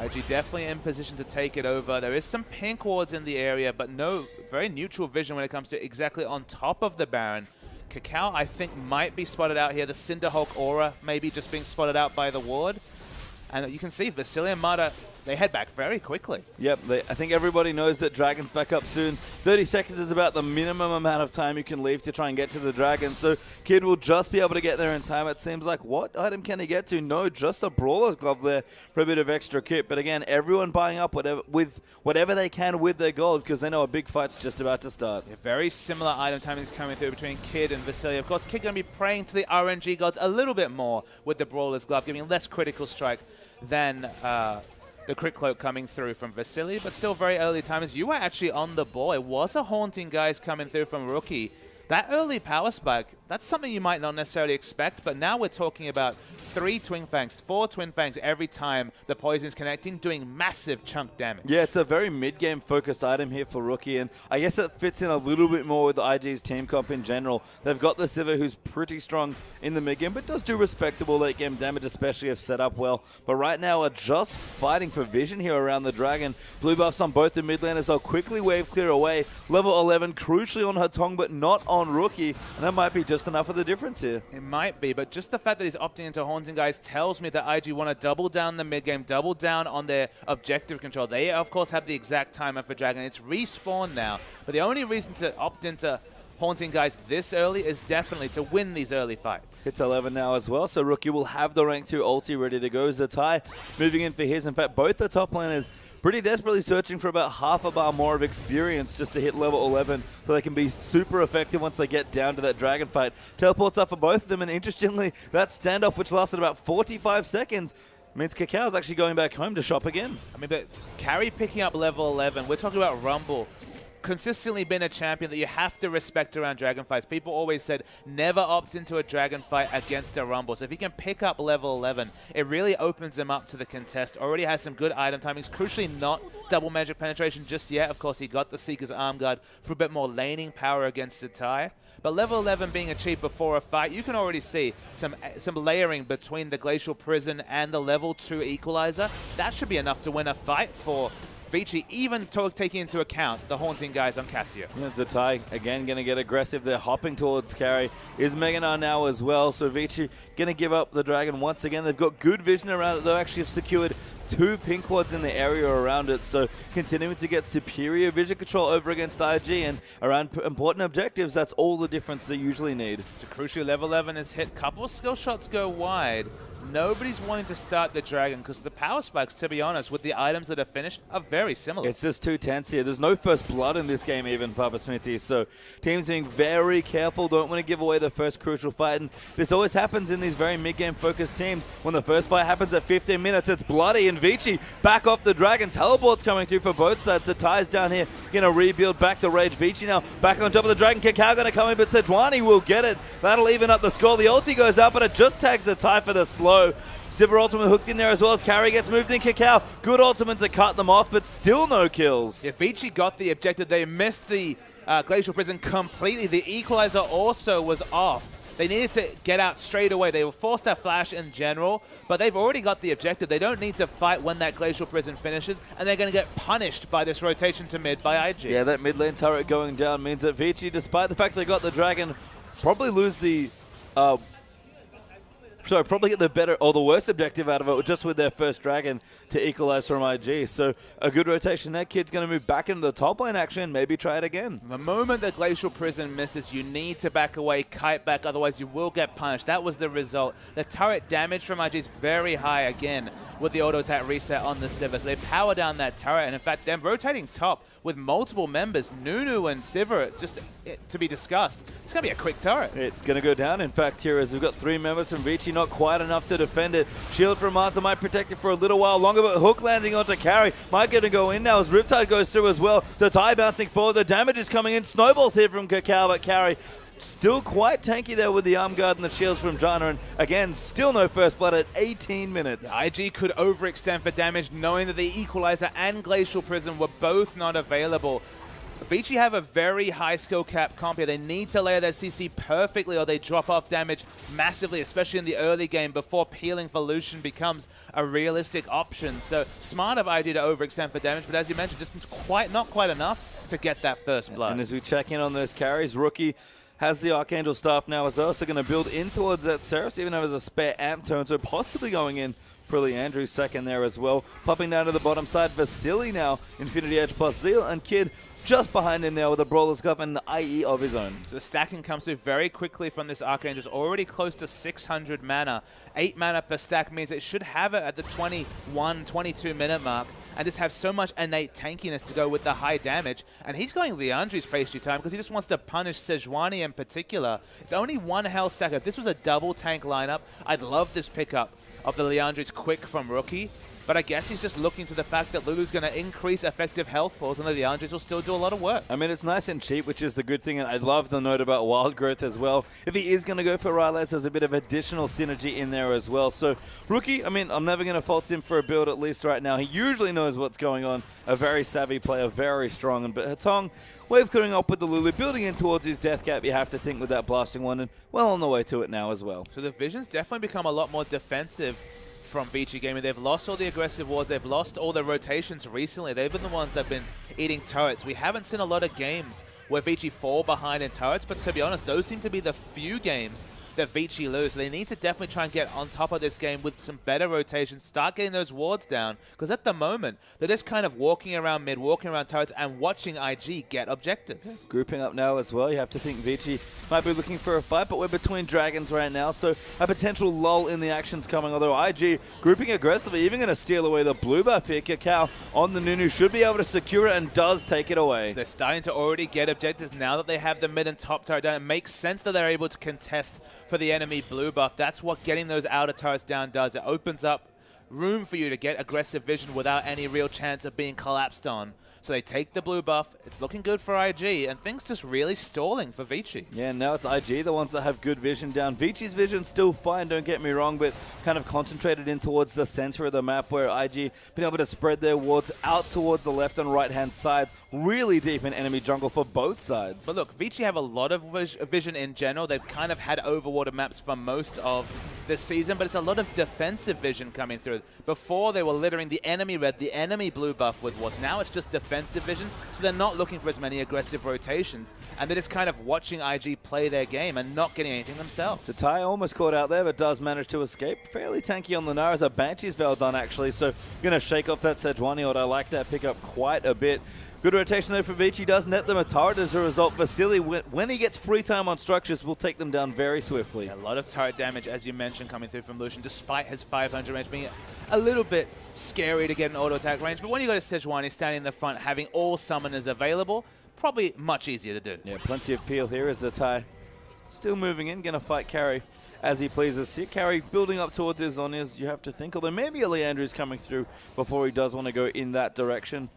IG definitely in position to take it over. There is some pink wards in the area, but no, very neutral vision when it comes to exactly on top of the Baron. Cacau, I think, might be spotted out here. The Cinderhulk aura maybe just being spotted out by the ward. And you can see Vasily and Mata, they head back very quickly. Yep, I think everybody knows that Dragon's back up soon. 30 seconds is about the minimum amount of time you can leave to try and get to the Dragon, so Kid will just be able to get there in time. It seems like, what item can he get to? No, just a Brawler's Glove there for a bit of extra kit. But again, everyone buying up whatever they can with their gold, because they know a big fight's just about to start. Yeah, very similar item timings coming through between Kid and Vasily. Of course, Kid going to be praying to the RNG gods a little bit more with the Brawler's Glove, giving less critical strike than the Crit Cloak coming through from Vasily, but still very early timers. You were actually on the ball. It was a Haunting guys coming through from Rookie. That early power spike, that's something you might not necessarily expect, but now we're talking about 3 Twin Fangs, 4 Twin Fangs every time the poison is connecting, doing massive chunk damage. Yeah, it's a very mid-game focused item here for Rookie, and I guess it fits in a little bit more with the IG's team comp in general. They've got the Sivir, who's pretty strong in the mid-game, but does do respectable late-game damage, especially if set up well. But right now, are just fighting for vision here around the Dragon. Blue buffs on both the mid laners. They'll quickly wave clear away. Level 11, crucially on Hetong, but not on Rookie, and that might be just enough of the difference here. It might be, but just the fact that he's opting into Haunting guys tells me that IG want to double down the mid game, double down on their objective control. They, of course, have the exact timer for Dragon. It's respawn now, but the only reason to opt into Haunting guys this early is definitely to win these early fights. It's 11 now as well, so Rookie will have the rank 2 ulti ready to go. Zatai moving in for his. In fact, both the top laners pretty desperately searching for about half a bar more of experience just to hit level 11 so they can be super effective once they get down to that Dragon fight. Teleports up for both of them, and interestingly, that standoff, which lasted about 45 seconds, means Cacau's actually going back home to shop again. I mean, but Carry picking up level 11, we're talking about Rumble. consistently been a champion that you have to respect around dragon fights. People always said never opt into a dragon fight against a rumble. So if he can pick up level 11, it really opens him up to the contest. Already has some good item timings. Crucially, not double magic penetration just yet. Of course, he got the Seeker's Arm Guard for a bit more laning power against the Tai. But level 11 being achieved before a fight, you can already see some layering between the Glacial Prison and the level 2 Equalizer. That should be enough to win a fight for Vici, even taking into account the haunting guys on Cassio. There's the Tai, again, going to get aggressive. They're hopping towards carry. Is Meganar now as well, so Vici going to give up the Dragon once again. They've got good vision around it. They actually have secured 2 pink quads in the area around it, so continuing to get superior vision control over against IG, and around important objectives, that's all the difference they usually need. Crucially, level 11 has hit. Couple skill shots go wide. Nobody's wanting to start the Dragon because the power spikes, to be honest, with the items that are finished, are very similar. It's just too tense here. There's no first blood in this game even, Papa Smithy. So teams being very careful, don't want to give away the first crucial fight. And this always happens in these very mid-game focused teams. When the first fight happens at 15 minutes, it's bloody. And Vici back off the Dragon. Teleports coming through for both sides. The Tai's down here going to rebuild back the Rage. Vici now back on top of the Dragon. Kakao going to come in, but Sejuani will get it. That'll even up the score. The ulti goes out, but it just tags the Tai for the slow. Sivir ultimate hooked in there as well as Carry gets moved in. Kakao, good ultimate to cut them off, but still no kills. Yeah, Vici got the objective. They missed the Glacial Prison completely. The Equalizer also was off. They needed to get out straight away. They were forced to flash in general, but they've already got the objective. They don't need to fight when that Glacial Prison finishes, and they're going to get punished by this rotation to mid by IG. Yeah, that mid lane turret going down means that Vici, despite the fact they got the Dragon, probably lose the... So probably get the better or the worst objective out of it just with their first Dragon to equalize from IG. So a good rotation there. Kid's going to move back into the top lane action, maybe try it again. The moment the Glacial Prison misses, you need to back away, kite back, otherwise you will get punished. That was the result. The turret damage from IG is very high again with the auto attack reset on the Sivir. So they power down that turret, and in fact, them rotating top with multiple members, Nunu and Sivir, just to be discussed. It's going to be a quick turret. It's going to go down, in fact, here as we've got 3 members from Vici, not quite enough to defend it. Shield from Manta might protect it for a little while longer, but Hook landing onto Carry might get to go in now as Riptide goes through as well. The Tai bouncing forward, the damage is coming in. Snowballs here from Kakao, but Carry still quite tanky there with the arm guard and the shields from Jana, and again, still no first blood at 18 minutes. Yeah, IG could overextend for damage, knowing that the Equalizer and Glacial Prison were both not available. Vici have a very high skill cap comp here. They need to layer their CC perfectly or they drop off damage massively, especially in the early game before peeling for Lucian becomes a realistic option. So smart of IG to overextend for damage, but as you mentioned, just not quite enough to get that first blood. And as we check in on those carries, Rookie has the Archangel staff now as well, so going to build in towards that Seraph, even though there's a spare amp turn, so possibly going in for Leandre's second there as well. Popping down to the bottom side, Vasily now, Infinity Edge plus Zeal, and Kid just behind him now with a Brawler's Cup and the IE of his own. So the stacking comes through very quickly from this Archangel. It's already close to 600 mana. 8 mana per stack means it should have it at the 21, 22 minute mark and just have so much innate tankiness to go with the high damage. And he's going Leandre's pastry time because he just wants to punish Sejuani in particular. It's only 1 health stack. If this was a double tank lineup, I'd love this pickup of the Leandre's quick from Rookie. But I guess he's just looking to the fact that Lulu's going to increase effective health pools and the Leandres will still do a lot of work. I mean, it's nice and cheap, which is the good thing. And I love the note about wild growth as well. If he is going to go for Rylance, there's a bit of additional synergy in there as well. So Rookie, I mean, I'm never going to fault him for a build at least right now. He usually knows what's going on. A very savvy player, very strong. But Hatong, wave coming up with the Lulu, building in towards his death cap, you have to think, with that blasting one, and well on the way to it now as well. So the Vision's definitely become a lot more defensive from Vici Gaming. They've lost all the aggressive wars. They've lost all their rotations recently. They've been the ones that have been eating turrets. We haven't seen a lot of games where Vici fall behind in turrets, but to be honest, those seem to be the few games that Vici lose. They need to definitely try and get on top of this game with some better rotations, start getting those wards down, because at the moment, they're just kind of walking around mid, walking around turrets, and watching IG get objectives. Grouping up now as well. You have to think Vici might be looking for a fight, but we're between dragons right now, so a potential lull in the action's coming, although IG grouping aggressively, even going to steal away the blue buff here. Kakao on the Nunu should be able to secure it and does take it away. So they're starting to already get objectives now that they have the mid and top turret down. It makes sense that they're able to contest for the enemy blue buff. That's what getting those outer turrets down does. It opens up room for you to get aggressive vision without any real chance of being collapsed on So they take the blue buff. It's looking good for IG, and things just really stalling for Vici. Yeah, now it's IG, the ones that have good vision down. Vici's vision's still fine, don't get me wrong, but kind of concentrated in towards the center of the map, where IG been able to spread their wards out towards the left and right-hand sides, really deep in enemy jungle for both sides. But look, Vici have a lot of vision in general. They've kind of had overwater maps for most of this season, but it's a lot of defensive vision coming through. Before, they were littering the enemy red, the enemy blue buff with wards. Now it's just defensive vision, so they're not looking for as many aggressive rotations, and they're just kind of watching IG play their game and not getting anything themselves. So Tai almost caught out there, but does manage to escape. Fairly tanky on the Nara as a Banshee's Veil done, actually, so going to shake off that Sejuani ult. I like that pickup quite a bit. Good rotation there for Vici. Does net them a turret as a result. Vasily, when he gets free time on structures, will take them down very swiftly. A lot of turret damage, as you mentioned, coming through from Lucian, despite his 500 range being a little bit scary to get an auto attack range. But when you go to Sejuani standing in the front, having all summoners available, probably much easier to do. Yeah, plenty of peel here as the Tai still moving in, going to fight Carry as he pleases. Here, Carry building up towards his Zhonya's, you have to think, although maybe a Leandri's coming through before he does want to go in that direction.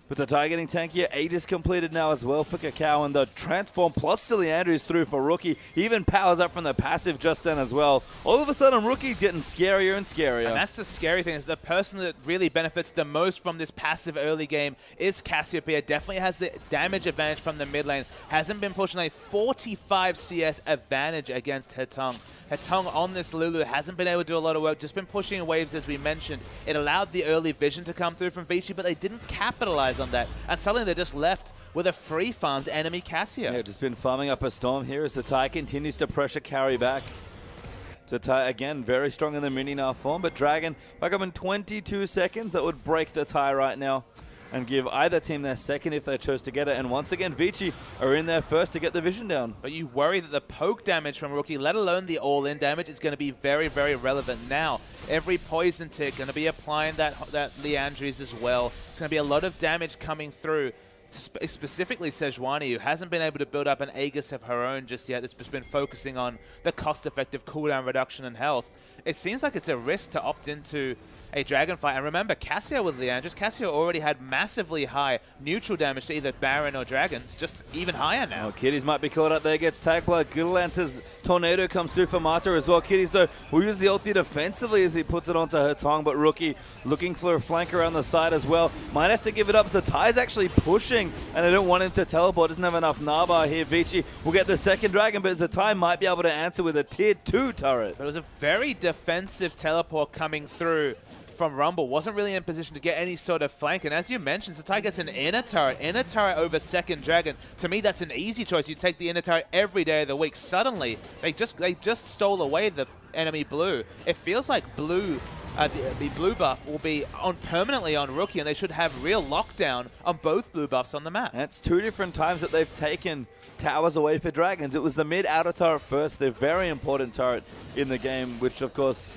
But the Tai getting tankier. 8 is completed now as well for Kakao, and the transform plus Silly Andrews through for Rookie. He even powers up from the passive just then as well. All of a sudden, Rookie getting scarier and scarier. And that's the scary thing, is the person that really benefits the most from this passive early game is Cassiopeia. Definitely has the damage advantage from the mid lane. Hasn't been pushing a 45 CS advantage against Hetong. Hetong on this Lulu hasn't been able to do a lot of work, just been pushing waves as we mentioned. It allowed the early vision to come through from Vici, but they didn't capitalize on that. And suddenly they're just left with a free farmed enemy Cassio. Yeah, just been farming up a storm here as the Tai continues to pressure Carry back. The Tai, again, very strong in the mini-Gnar form, but Dragon back up in 22 seconds. That would break the Tai right now and give either team their second if they chose to get it. And once again, Vici are in there first to get the vision down. But you worry that the poke damage from Rookie, let alone the all-in damage, is going to be very, very relevant now. Every poison tick going to be applying that Leandri's as well. It's going to be a lot of damage coming through. Specifically Sejuani, who hasn't been able to build up an Aegis of her own just yet. It's just been focusing on the cost-effective cooldown reduction and health. It seems like it's a risk to opt into a dragon fight. And remember, Cassio with Leandris, Cassio already had massively high neutral damage to either Baron or Dragon. It's just even higher now. Oh, Kitties might be caught up there, gets tagged by Goodlance's Tornado comes through for Mata as well. Kitties, though, will use the ulti defensively as he puts it onto her tongue, but Rookie looking for a flank around the side as well. Might have to give it up. The Tai's actually pushing, and they don't want him to teleport. Doesn't have enough Naba here. Vici will get the second dragon, but the Tai might be able to answer with a tier 2 turret. But it was a very defensive teleport coming through from Rumble. Wasn't really in position to get any sort of flank, and as you mentioned, Satai gets an inner turret over second dragon. To me, that's an easy choice. You take the inner turret every day of the week. Suddenly, they just stole away the enemy blue. It feels like blue, the blue buff will be on permanently on Rookie, and they should have real lockdown on both blue buffs on the map. That's 2 different times that they've taken towers away for dragons. It was the mid outer turret first, the very important turret in the game, which of course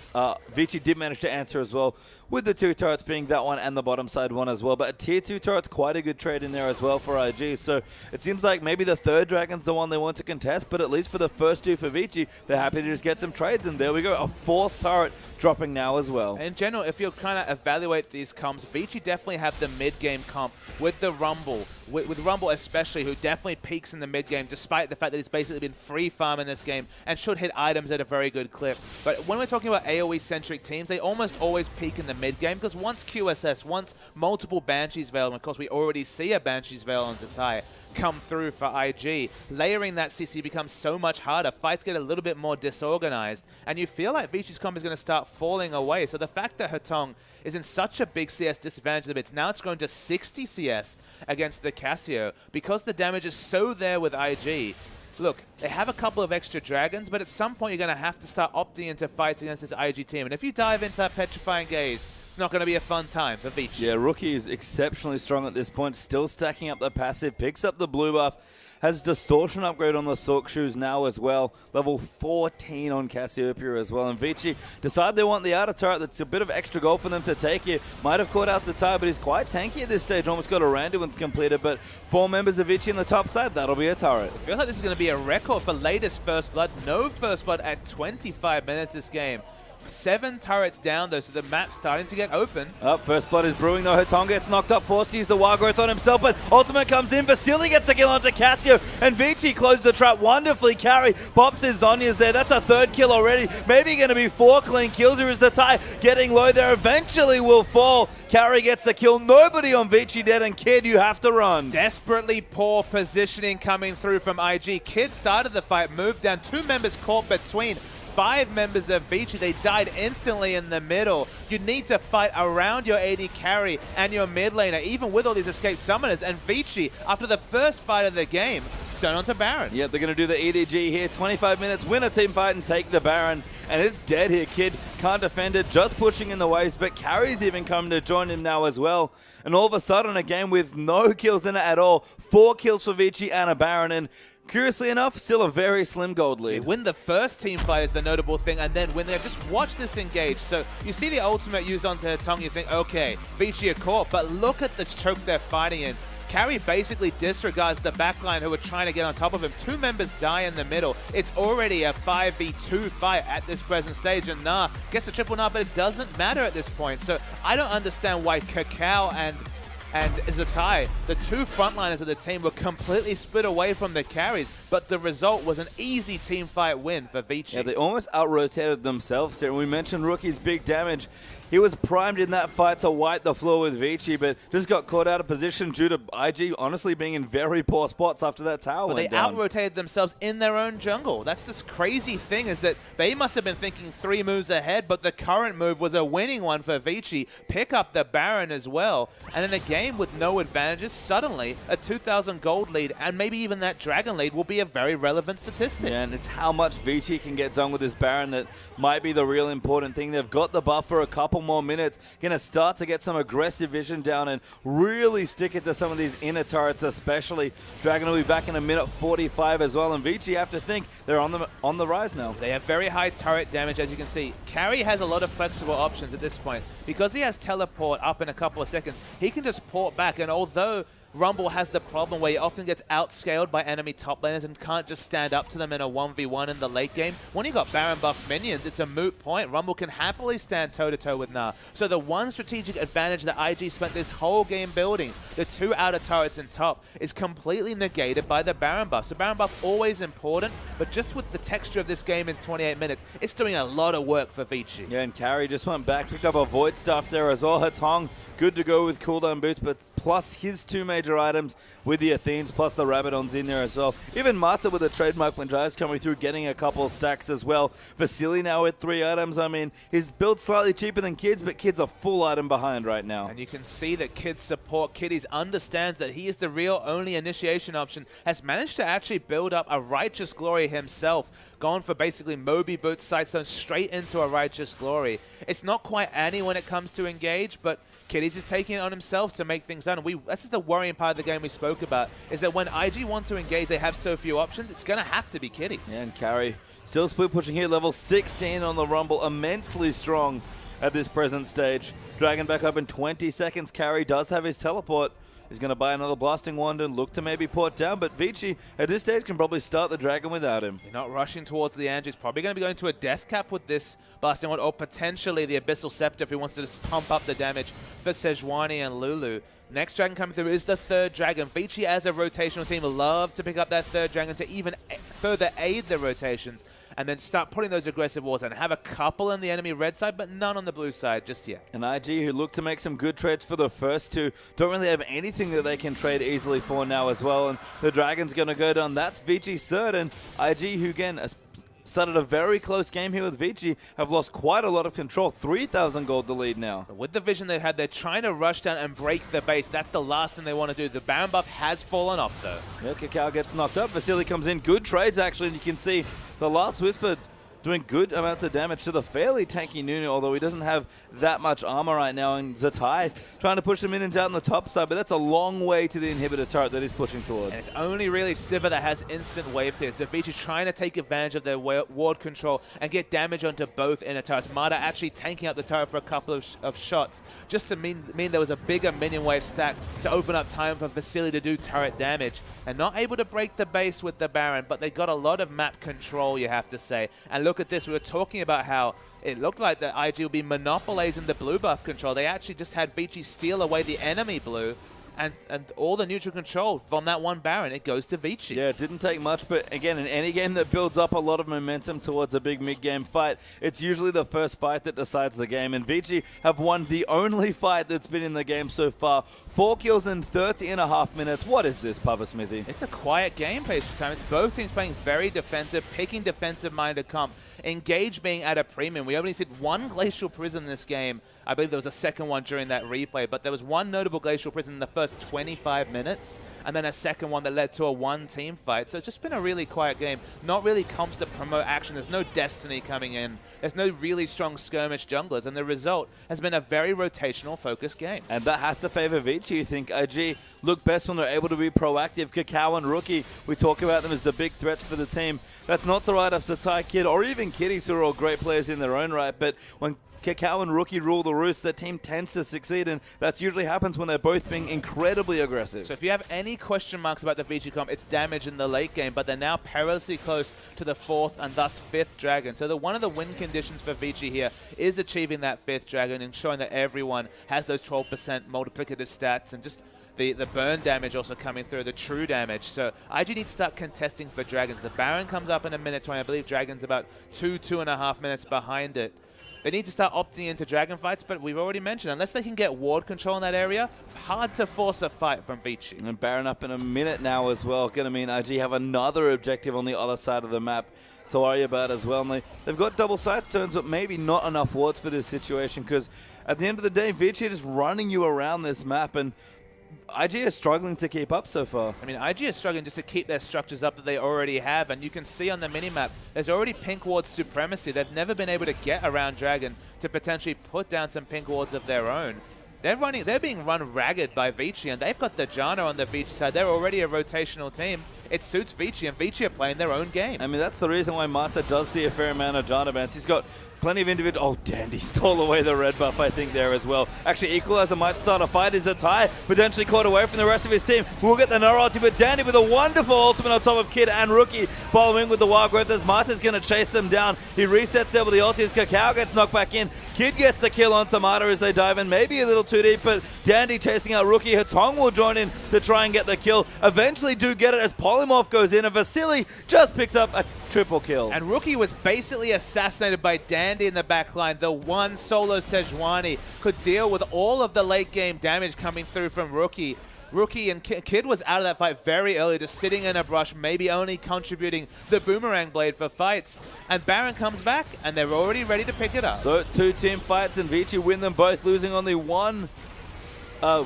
Vici did manage to answer as well, with the 2 turrets being that one and the bottom side one as well. But a tier 2 turret's quite a good trade in there as well for IG. So it seems like maybe the third dragon's the one they want to contest, but at least for the first 2 for Vici, they're happy to just get some trades. And there we go, a 4th turret dropping now as well. In general, if you kind of evaluate these comps, Vici definitely have the mid-game comp with the Rumble, with Rumble especially, who definitely peaks in the mid-game, despite the fact that he's basically been free farm in this game and should hit items at a very good clip. But when we're talking about AoE-centric teams, they almost always peak in the mid-game, because once QSS, once multiple Banshee's Veil, and of course we already see a Banshee's Veil on Zatai come through for IG, layering that CC becomes so much harder. Fights get a little bit more disorganized, and you feel like Vici's comp is going to start falling away. So the fact that Hetong is in such a big CS disadvantage of the bits, now it's going to 60 CS against the Cassio, because the damage is so there with IG. Look, they have a couple of extra dragons, but at some point you're going to have to start opting into fights against this IG team. And if you dive into that Petrifying Gaze, it's not going to be a fun time for Vici. Yeah, Rookie is exceptionally strong at this point, still stacking up the passive, picks up the blue buff, has distortion upgrade on the Sork shoes now as well, level 14 on Cassiopeia as well. And Vici decide they want the outer turret. That's a bit of extra gold for them to take here. Might have caught out the Tai, but he's quite tanky at this stage. Almost got a Randuin's completed, but 4 members of Vici on the top side, that'll be a turret. I feel like this is going to be a record for latest First Blood. No First Blood at 25 minutes this game 7 turrets down, though, so the map's starting to get open. First blood is brewing, though. Hotong gets knocked up, forced to use the wild growth on himself, but ultimate comes in. Vasily gets the kill onto Casio, and Vici closed the trap wonderfully. Carry pops his Zonya's there. That's a 3rd kill already. Maybe going to be 4 clean kills. Here is the tie getting low there. Eventually will fall. Carry gets the kill. Nobody on Vici dead, and Kid, you have to run. Desperately poor positioning coming through from IG. Kid started the fight, moved down. 2 members caught between 5 members of Vici. They died instantly in the middle. You need to fight around your AD carry and your mid laner, even with all these escape summoners. And Vici, after the first fight of the game, stone onto Baron. Yep, they're going to do the EDG here. 25 minutes, win a team fight and take the Baron. And it's dead here, Kid. Can't defend it, just pushing in the waves, but Carry's even coming to join him now as well. And all of a sudden, a game with no kills in it at all. 4 kills for Vici and a Baron. And curiously enough, still a very slim gold lead. Win the first team fight is the notable thing, and then win there. Just watch this engage. So you see the ultimate used onto Hotong, you think, okay, Vici are caught, but look at this choke they're fighting in. Carry basically disregards the backline who are trying to get on top of him. 2 members die in the middle. It's already a 5v2 fight at this present stage, and Nah gets a triple Nah, but it doesn't matter at this point. So I don't understand why Kakao and Zatai, the 2 frontliners of the team, were completely split away from the carries, but the result was an easy team fight win for Vici. Yeah, they almost out-rotated themselves there. We mentioned Rookie's big damage. He was primed in that fight to wipe the floor with Vici, but just got caught out of position due to IG honestly being in very poor spots after that tower went down. They out-rotated themselves in their own jungle. That's this crazy thing, is that they must have been thinking 3 moves ahead, but the current move was a winning one for Vici. Pick up the Baron as well. And in a game with no advantages, suddenly a 2,000 gold lead, and maybe even that dragon lead, will be a very relevant statistic. Yeah, and it's how much Vici can get done with this Baron that might be the real important thing. They've got the buff for a couple more minutes, going to start to get some aggressive vision down and really stick it to some of these inner turrets especially. Dragon will be back in a minute 45 as well, and Vici have to think they're on the rise now. They have very high turret damage, as you can see. Carry has a lot of flexible options at this point. Because he has teleport up in a couple of seconds, he can just port back, and although Rumble has the problem where he often gets outscaled by enemy top laners and can't just stand up to them in a 1v1 in the late game. When you got Baron buff minions, it's a moot point. Rumble can happily stand toe-to-toe with Nah. So the one strategic advantage that IG spent this whole game building, the 2 outer turrets in top, is completely negated by the Baron buff. So Baron buff always important, but just with the texture of this game in 28 minutes, it's doing a lot of work for Vici. Yeah, and Carry just went back, picked up a Void Staff there as well. Hotong, good to go with cooldown boots, but plus his 2 major items with the Athenes, plus the Rabadons in there as well. Even Mata with a trademark Blindrise coming through, getting a couple stacks as well. Vasily now with 3 items. I mean, his build's slightly cheaper than Kid's, but Kid's a full item behind right now. And you can see that Kid's support, Kiddies understands that he is the real only initiation option, has managed to actually build up a Righteous Glory himself, gone for basically Moby Boots, Sightstone straight into a Righteous Glory. It's not quite Annie when it comes to engage, but Kiddies is taking it on himself to make things done. This is the worrying part of the game we spoke about, is that when IG want to engage, they have so few options, it's going to have to be Kiddies. Yeah, and Carry still split pushing here, level 16 on the Rumble, immensely strong at this present stage. Dragon back up in 20 seconds. Carry does have his teleport. He's going to buy another Blasting Wand and look to maybe port down, but Vici at this stage can probably start the Dragon without him. You're not rushing towards the Andrew. He's probably going to be going to a Death Cap with this Blasting Wand, or potentially the Abyssal Scepter if he wants to just pump up the damage for Sejuani and Lulu. Next Dragon coming through is the 3rd Dragon. Vici as a rotational team love to pick up that 3rd Dragon to even further aid the rotations, and then start putting those aggressive walls and have a couple on the enemy red side, but none on the blue side just yet. And IG, who look to make some good trades for the first 2, don't really have anything that they can trade easily for now as well. And the Dragon's going to go down. That's Vici's 3rd. And IG, who again started a very close game here with Vici, have lost quite a lot of control. 3,000 gold the lead now. With the vision they've had, they're trying to rush down and break the base. That's the last thing they want to do. The Baron buff has fallen off, though. Yeah, Kakao gets knocked up. Vasily comes in. Good trades, actually. And you can see the Last Whisper doing good amounts of damage to the fairly tanky Nunu, although he doesn't have that much armor right now. And Zatai trying to push him in and out on the top side, but that's a long way to the inhibitor turret that he's pushing towards. And it's only really Sivir that has instant wave clear. So Vici's trying to take advantage of their ward control and get damage onto both inner turrets. Mata actually tanking up the turret for a couple of shots, just to mean there was a bigger minion wave stack to open up time for Vasily to do turret damage. And not able to break the base with the Baron, but they got a lot of map control, you have to say. And look at this, we were talking about how it looked like that IG will be monopolizing the blue buff control. They actually just had Vici steal away the enemy blue, and all the neutral control from that one Baron, it goes to Vici. Yeah, it didn't take much, but again, in any game that builds up a lot of momentum towards a big mid-game fight, it's usually the first fight that decides the game, and Vici have won the only fight that's been in the game so far. 4 kills in 30.5 minutes. What is this, Papa Smithy? It's a quiet game pace for time. It's both teams playing very defensive, picking defensive-minded comp. Engage being at a premium. We only seen one Glacial Prison in this game. I believe there was a second one during that replay, but there was one notable Glacial Prison in the first 25 minutes, and then a second one that led to a one-team fight. So it's just been a really quiet game. Not really comps that promote action. There's no Destiny coming in. There's no really strong skirmish junglers, and the result has been a very rotational focused game. And that has to favor Vici. You think IG look best when they're able to be proactive. Kakao and Rookie, we talk about them as the big threats for the team. That's not to write off Satai Kid or even Kitties, who are all great players in their own right, but when Kakao and Rookie rule the roost, the team tends to succeed, and that usually happens when they're both being incredibly aggressive. So if you have any question marks about the Vici comp, it's damage in the late game, but they're now perilously close to the 4th and thus 5th dragon. So one of the win conditions for Vici here is achieving that 5th dragon and showing that everyone has those 12% multiplicative stats, and just the burn damage also coming through, the true damage. So IG needs to start contesting for dragons. The Baron comes up in a minute 20. I believe dragon's about 2.5 minutes behind it. They need to start opting into dragon fights, but we've already mentioned, unless they can get ward control in that area, hard to force a fight from Vici. And Baron up in a minute now as well. Going to mean IG have another objective on the other side of the map to worry about as well. And they've got double side stones, but maybe not enough wards for this situation, because at the end of the day, Vici are just running you around this map, and IG is struggling to keep up so far. I mean, IG is struggling just to keep their structures up that they already have, and you can see on the minimap, there's already pink ward supremacy. They've never been able to get around Dragon to potentially put down some pink wards of their own. They're being run ragged by Vici, and they've got the Janna on the Vici side. They're already a rotational team. It suits Vici, and Vici are playing their own game. I mean, that's the reason why Mata does see a fair amount of Janna bans. He's got plenty of individual... Oh, Dandy stole away the red buff, I think, there as well. Actually, Equalizer might start a fight. Is a tie potentially caught away from the rest of his team? We'll get the Nara ulti, but Dandy with a wonderful ultimate on top of Kid and Rookie, following with the Wild Growth as Mata's going to chase them down. He resets there with the ulti as Kakao gets knocked back in. Kid gets the kill on Mata as they dive in, maybe a little too deep, but Dandy chasing out Rookie. Hatong will join in to try and get the kill. Eventually do get it as Polymorph goes in, and Vasily just picks up a triple kill. And Rookie was basically assassinated by Dandy in the backline. The one solo Sejuani could deal with all of the late game damage coming through from Rookie. Rookie and Kid was out of that fight very early, just sitting in a brush, maybe only contributing the Boomerang Blade for fights. And Baron comes back, and they're already ready to pick it up. So 2 team fights, and Vici win them both, losing only one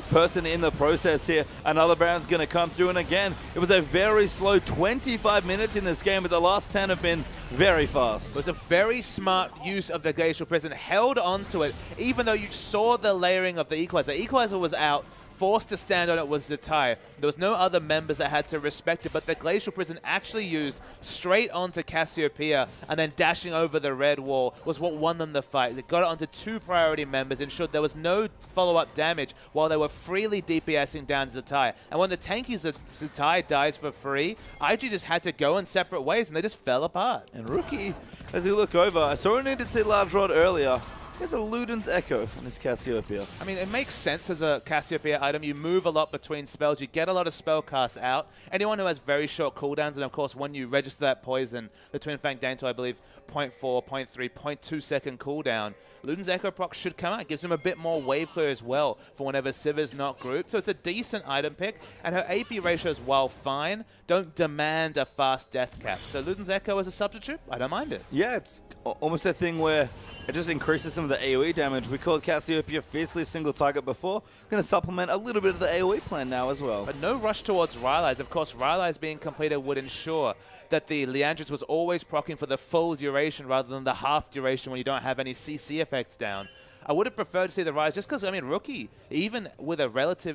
person in the process here. Another Baron's going to come through, and again, it was a very slow 25 minutes in this game, but the last 10 have been very fast. It was a very smart use of the Glacial Prison, held onto it, even though you saw the layering of the Equalizer. Equalizer was out. Forced to stand on it was Zatai. There was no other members that had to respect it, but the Glacial Prison actually used straight onto Cassiopeia, and then dashing over the red wall was what won them the fight. They got it onto 2 priority members, ensured there was no follow-up damage while they were freely DPSing down Zatai. And when the tanky Zatai dies for free, IG just had to go in separate ways, and they just fell apart. And Rookie, as you look over, I saw a need to see Large Rod earlier. There's a Luden's Echo on his Cassiopeia. I mean, it makes sense as a Cassiopeia item. You move a lot between spells. You get a lot of spell casts out. Anyone who has very short cooldowns, and of course, when you register that poison, the Twin Fang Dainto, I believe, 0.4, 0.3, 0.2 second cooldown. Luden's Echo proc should come out. It gives him a bit more wave clear as well for whenever Sivir's not grouped. So it's a decent item pick, and her AP ratios, while fine, don't demand a fast death cap. So Luden's Echo as a substitute, I don't mind it. Yeah, it's almost a thing where it just increases some of the AoE damage. We called Cassiopeia fiercely single target before. Going to supplement a little bit of the AoE plan now as well. But no rush towards Rylai's. Of course, Rylai's being completed would ensure that the Leandris was always proccing for the full duration rather than the half duration when you don't have any CC effects down. I would have preferred to see the Rise just because, I mean, Rookie, even with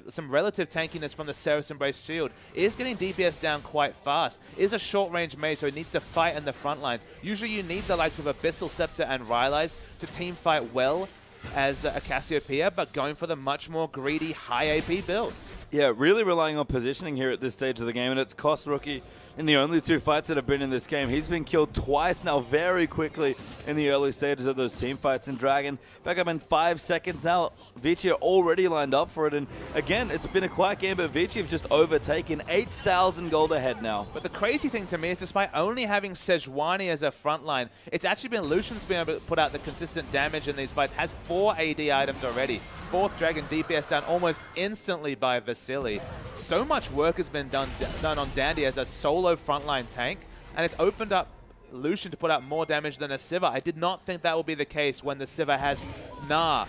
some relative tankiness from the Seraph Embrace shield, is getting DPS down quite fast. Is a short-range mage, so he needs to fight in the front lines. Usually you need the likes of Abyssal Scepter and Rylai's to team fight well as a Cassiopeia, but going for the much more greedy, high AP build. Yeah, really relying on positioning here at this stage of the game, and it's cost Rookie in the only 2 fights that have been in this game. He's been killed twice now very quickly in the early stages of those team fights. And Dragon back up in 5 seconds now. Vici are already lined up for it. And again, it's been a quiet game, but Vici have just overtaken 8,000 gold ahead now. But the crazy thing to me is despite only having Sejuani as a frontline, it's actually been Lucian's been able to put out the consistent damage in these fights. Has 4 AD items already. 4th Dragon DPS down almost instantly by Vasily. So much work has been done on Dandy as a solo frontline tank, and it's opened up Lucian to put out more damage than a Sivir. I did not think that would be the case when the Sivir has Gnar,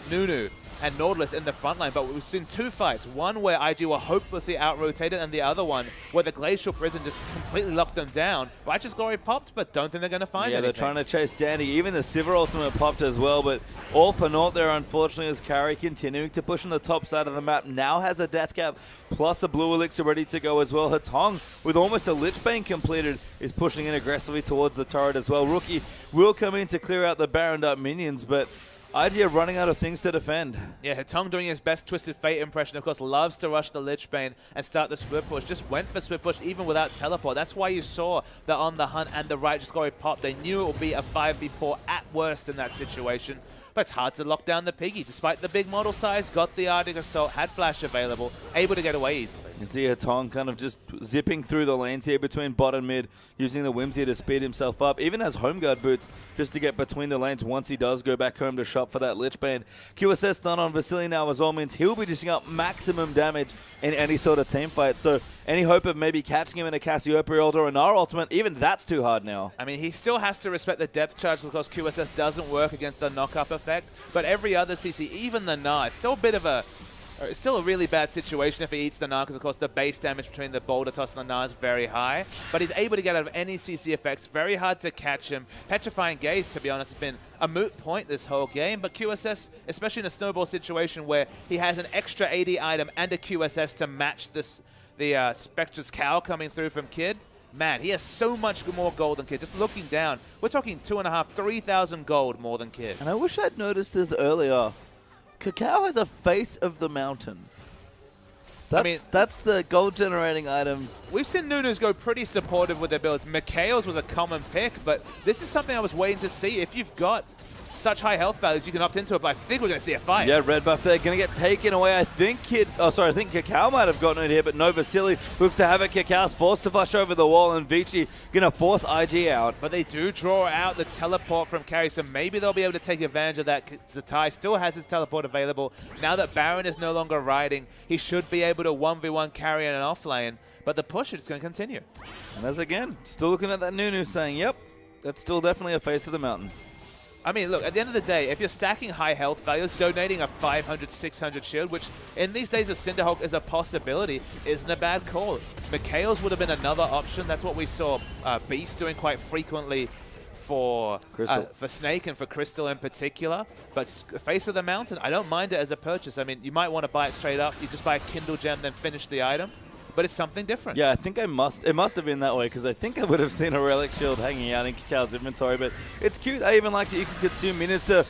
Nunu, and Nautilus in the front line, but we've seen 2 fights. One where IG were hopelessly out-rotated, and the other one where the Glacial Prison just completely locked them down. Righteous Glory popped, but don't think they're going to find anything. Yeah, they're trying to chase Dandy. Even the Sivir ultimate popped as well, but all for naught there, unfortunately, as Carry continuing to push on the top side of the map. Now has a Death Cap, plus a Blue Elixir ready to go as well. Hatong, with almost a Lich Bane completed, is pushing in aggressively towards the turret as well. Rookie will come in to clear out the Baroned up minions, but IG are running out of things to defend. Yeah, Hatong doing his best Twisted Fate impression, of course, loves to rush the Lich Bane and start the split push. Just went for split push even without teleport. That's why you saw the On the Hunt and the Righteous Glory pop. They knew it would be a 5v4 at worst in that situation. But it's hard to lock down the Piggy. Despite the big model size, got the Arctic Assault, had Flash available, able to get away easily. You can see Hatong kind of just zipping through the lanes here between bot and mid, using the Whimsy to speed himself up. Even has Home Guard boots just to get between the lanes once he does go back home to shop for that Lich Bane. QSS done on Vasily now as well means he'll be dishing up maximum damage in any sort of team fight. So any hope of maybe catching him in a Cassiopeia ult or an R ultimate, even that's too hard now. I mean, he still has to respect the depth charge because QSS doesn't work against the knock-up effect. But every other CC, even the Gnar, it's still a bit of a... It's still a really bad situation if he eats the Gnar, because of course the base damage between the Boulder Toss and the Gnar is very high. But he's able to get out of any CC effects. Very hard to catch him. Petrifying Gaze, to be honest, has been a moot point this whole game. But QSS, especially in a snowball situation where he has an extra AD item and a QSS to match this, the Spectre's Cowl coming through from Kid. Man, he has so much more gold than Kid. Just looking down, we're talking 2,500, 3,000 gold more than Kid. And I wish I'd noticed this earlier. Cacao has a Face of the Mountain. That's the gold generating item. We've seen Nunus go pretty supportive with their builds. Mikhail's was a common pick, but this is something I was waiting to see. If you've got such high health values, you can opt into it, but I think we're going to see a fight. Yeah, red buff there, going to get taken away. I think I think Cacao might have gotten it here, but no, Vasily looks to have it. Cacao's forced to flush over the wall, and Vici going to force IG out. But they do draw out the teleport from Carry, so maybe they'll be able to take advantage of that. Zatai still has his teleport available. Now that Baron is no longer riding, he should be able to 1v1 Carry in an off lane, but the push is going to continue. And as again, still looking at that Nunu saying, yep, that's still definitely a Face of the Mountain. I mean, look, at the end of the day, if you're stacking high health values, donating a 500, 600 shield, which in these days of Cinderhulk is a possibility, isn't a bad call. Mikhail's would have been another option. That's what we saw Beast doing quite frequently for Snake and for Crystal in particular. But Face of the Mountain, I don't mind it as a purchase. I mean, you might want to buy it straight up. You just buy a Kindle Gem, then finish the item. But it's something different. Yeah, I think it must have been that way, because I think I would have seen a Relic Shield hanging out in Cacao's inventory, but it's cute. I even like that you can consume minutes to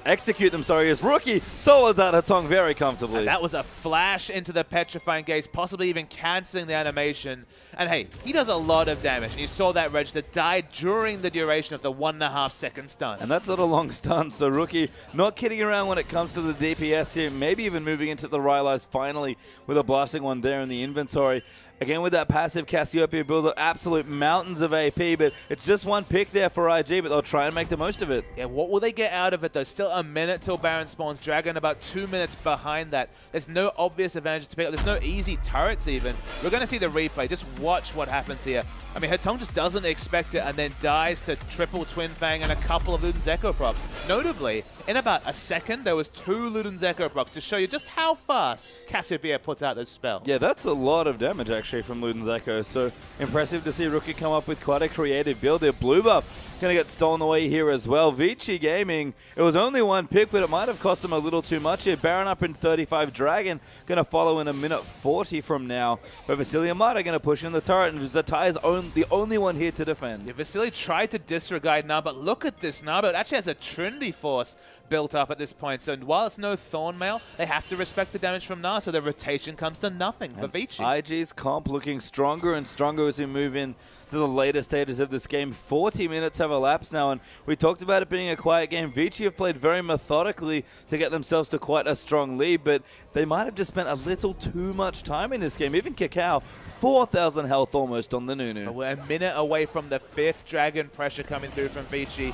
execute them, as Rookie solos out Hatong very comfortably. And that was a flash into the Petrifying Gaze, possibly even cancelling the animation. And hey, he does a lot of damage, and you saw that register die during the duration of the 1.5 second stun. And that's not a long stun, so Rookie not kidding around when it comes to the DPS here, maybe even moving into the Rylai's finally with a blasting one there in the inventory. Again, with that passive Cassiopeia build, absolute mountains of AP, but it's just one pick there for IG, but they'll try and make the most of it. Yeah, what will they get out of it, though? Still a minute till Baron spawns. Dragon about 2 minutes behind that. There's no obvious advantage to pick up. There's no easy turrets, even. We're going to see the replay. Just watch what happens here. I mean, Hatong just doesn't expect it and then dies to triple Twin Fang and a couple of Luden's Echo procs. Notably, in about a second, there was 2 Luden's Echo procs to show you just how fast Cassiopeia puts out those spells. Yeah, that's a lot of damage, actually, from Luden's Echo. So impressive to see Rookie come up with quite a creative build there. Blue buff going to get stolen away here as well. Vici Gaming, it was only one pick, but it might have cost them a little too much here. Baron up in 35, Dragon going to follow in a minute 40 from now. But Vasily and Mata going to push in the turret, and Zatai is the only one here to defend. Yeah, Vasily tried to disregard Na, but look at this Na. It actually has a Trinity Force built up at this point. So while it's no Thornmail, they have to respect the damage from Na, so the rotation comes to nothing for Vici. IG's comp looking stronger and stronger as we move in to the later stages of this game. 40 minutes have elapsed now, and we talked about it being a quiet game. Vici have played very methodically to get themselves to quite a strong lead, but they might have just spent a little too much time in this game. Even Kakao, 4,000 health almost on the Nunu. We're a minute away from the 5th Dragon pressure coming through from Vici.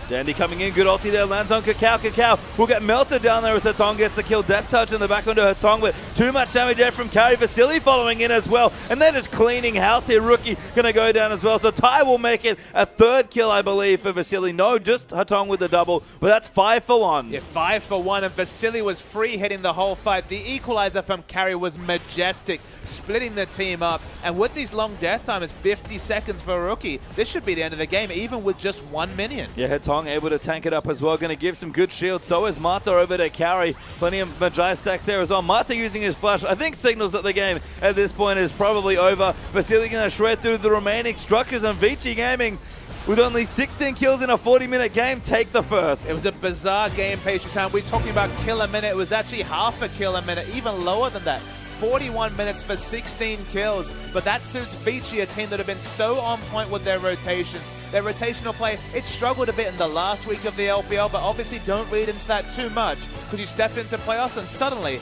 Dandy coming in, good ulti there, lands on Kakao. Kakao will get melted down there as Hatong gets the kill. Depth touch in the back onto Hatong, but too much damage there from Carry. Vasily following in as well, and they're just cleaning house here. Rookie gonna go down as well, so Tai will make it a 3rd kill, I believe, for Vasily. No, just Hatong with the double, but that's 5 for 1. Yeah, 5 for 1, and Vasily was free hitting the whole fight. The equalizer from Carry was majestic, splitting the team up, and with these long death times, 50 seconds for Rookie, this should be the end of the game, even with just 1 minion. Yeah, Hatong able to tank it up as well, going to give some good shield. So is Mata over to Carry. Plenty of Magi stacks there as well. Mata using his flash, I think signals that the game at this point is probably over. Vasily going to shred through the remaining structures, and Vici Gaming, with only 16 kills in a 40-minute game, take the first. It was a bizarre game patient time. We're talking about kill a minute. It was actually half a kill a minute, even lower than that. 41 minutes for 16 kills, but that suits Vici, a team that have been so on point with their rotations. Their rotational play, it struggled a bit in the last week of the LPL, but obviously don't read into that too much, because you step into playoffs and suddenly,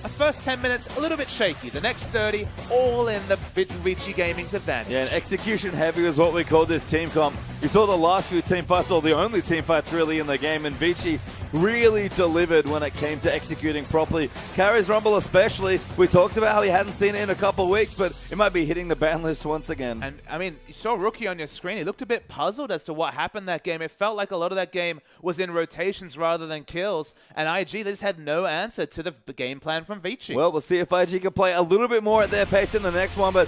the first 10 minutes, a little bit shaky. The next 30, all in the Vici Gaming's advantage. Yeah, and execution heavy is what we call this team comp. You saw the last few team fights, or the only team fights really in the game, and Vici really delivered when it came to executing properly. Carry's Rumble especially, we talked about how he hadn't seen it in a couple of weeks, but it might be hitting the ban list once again. And, I mean, you saw Rookie on your screen. He looked a bit puzzled as to what happened that game. It felt like a lot of that game was in rotations rather than kills, and IG, they just had no answer to the game plan from Vici. Well, we'll see if IG can play a little bit more at their pace in the next one, but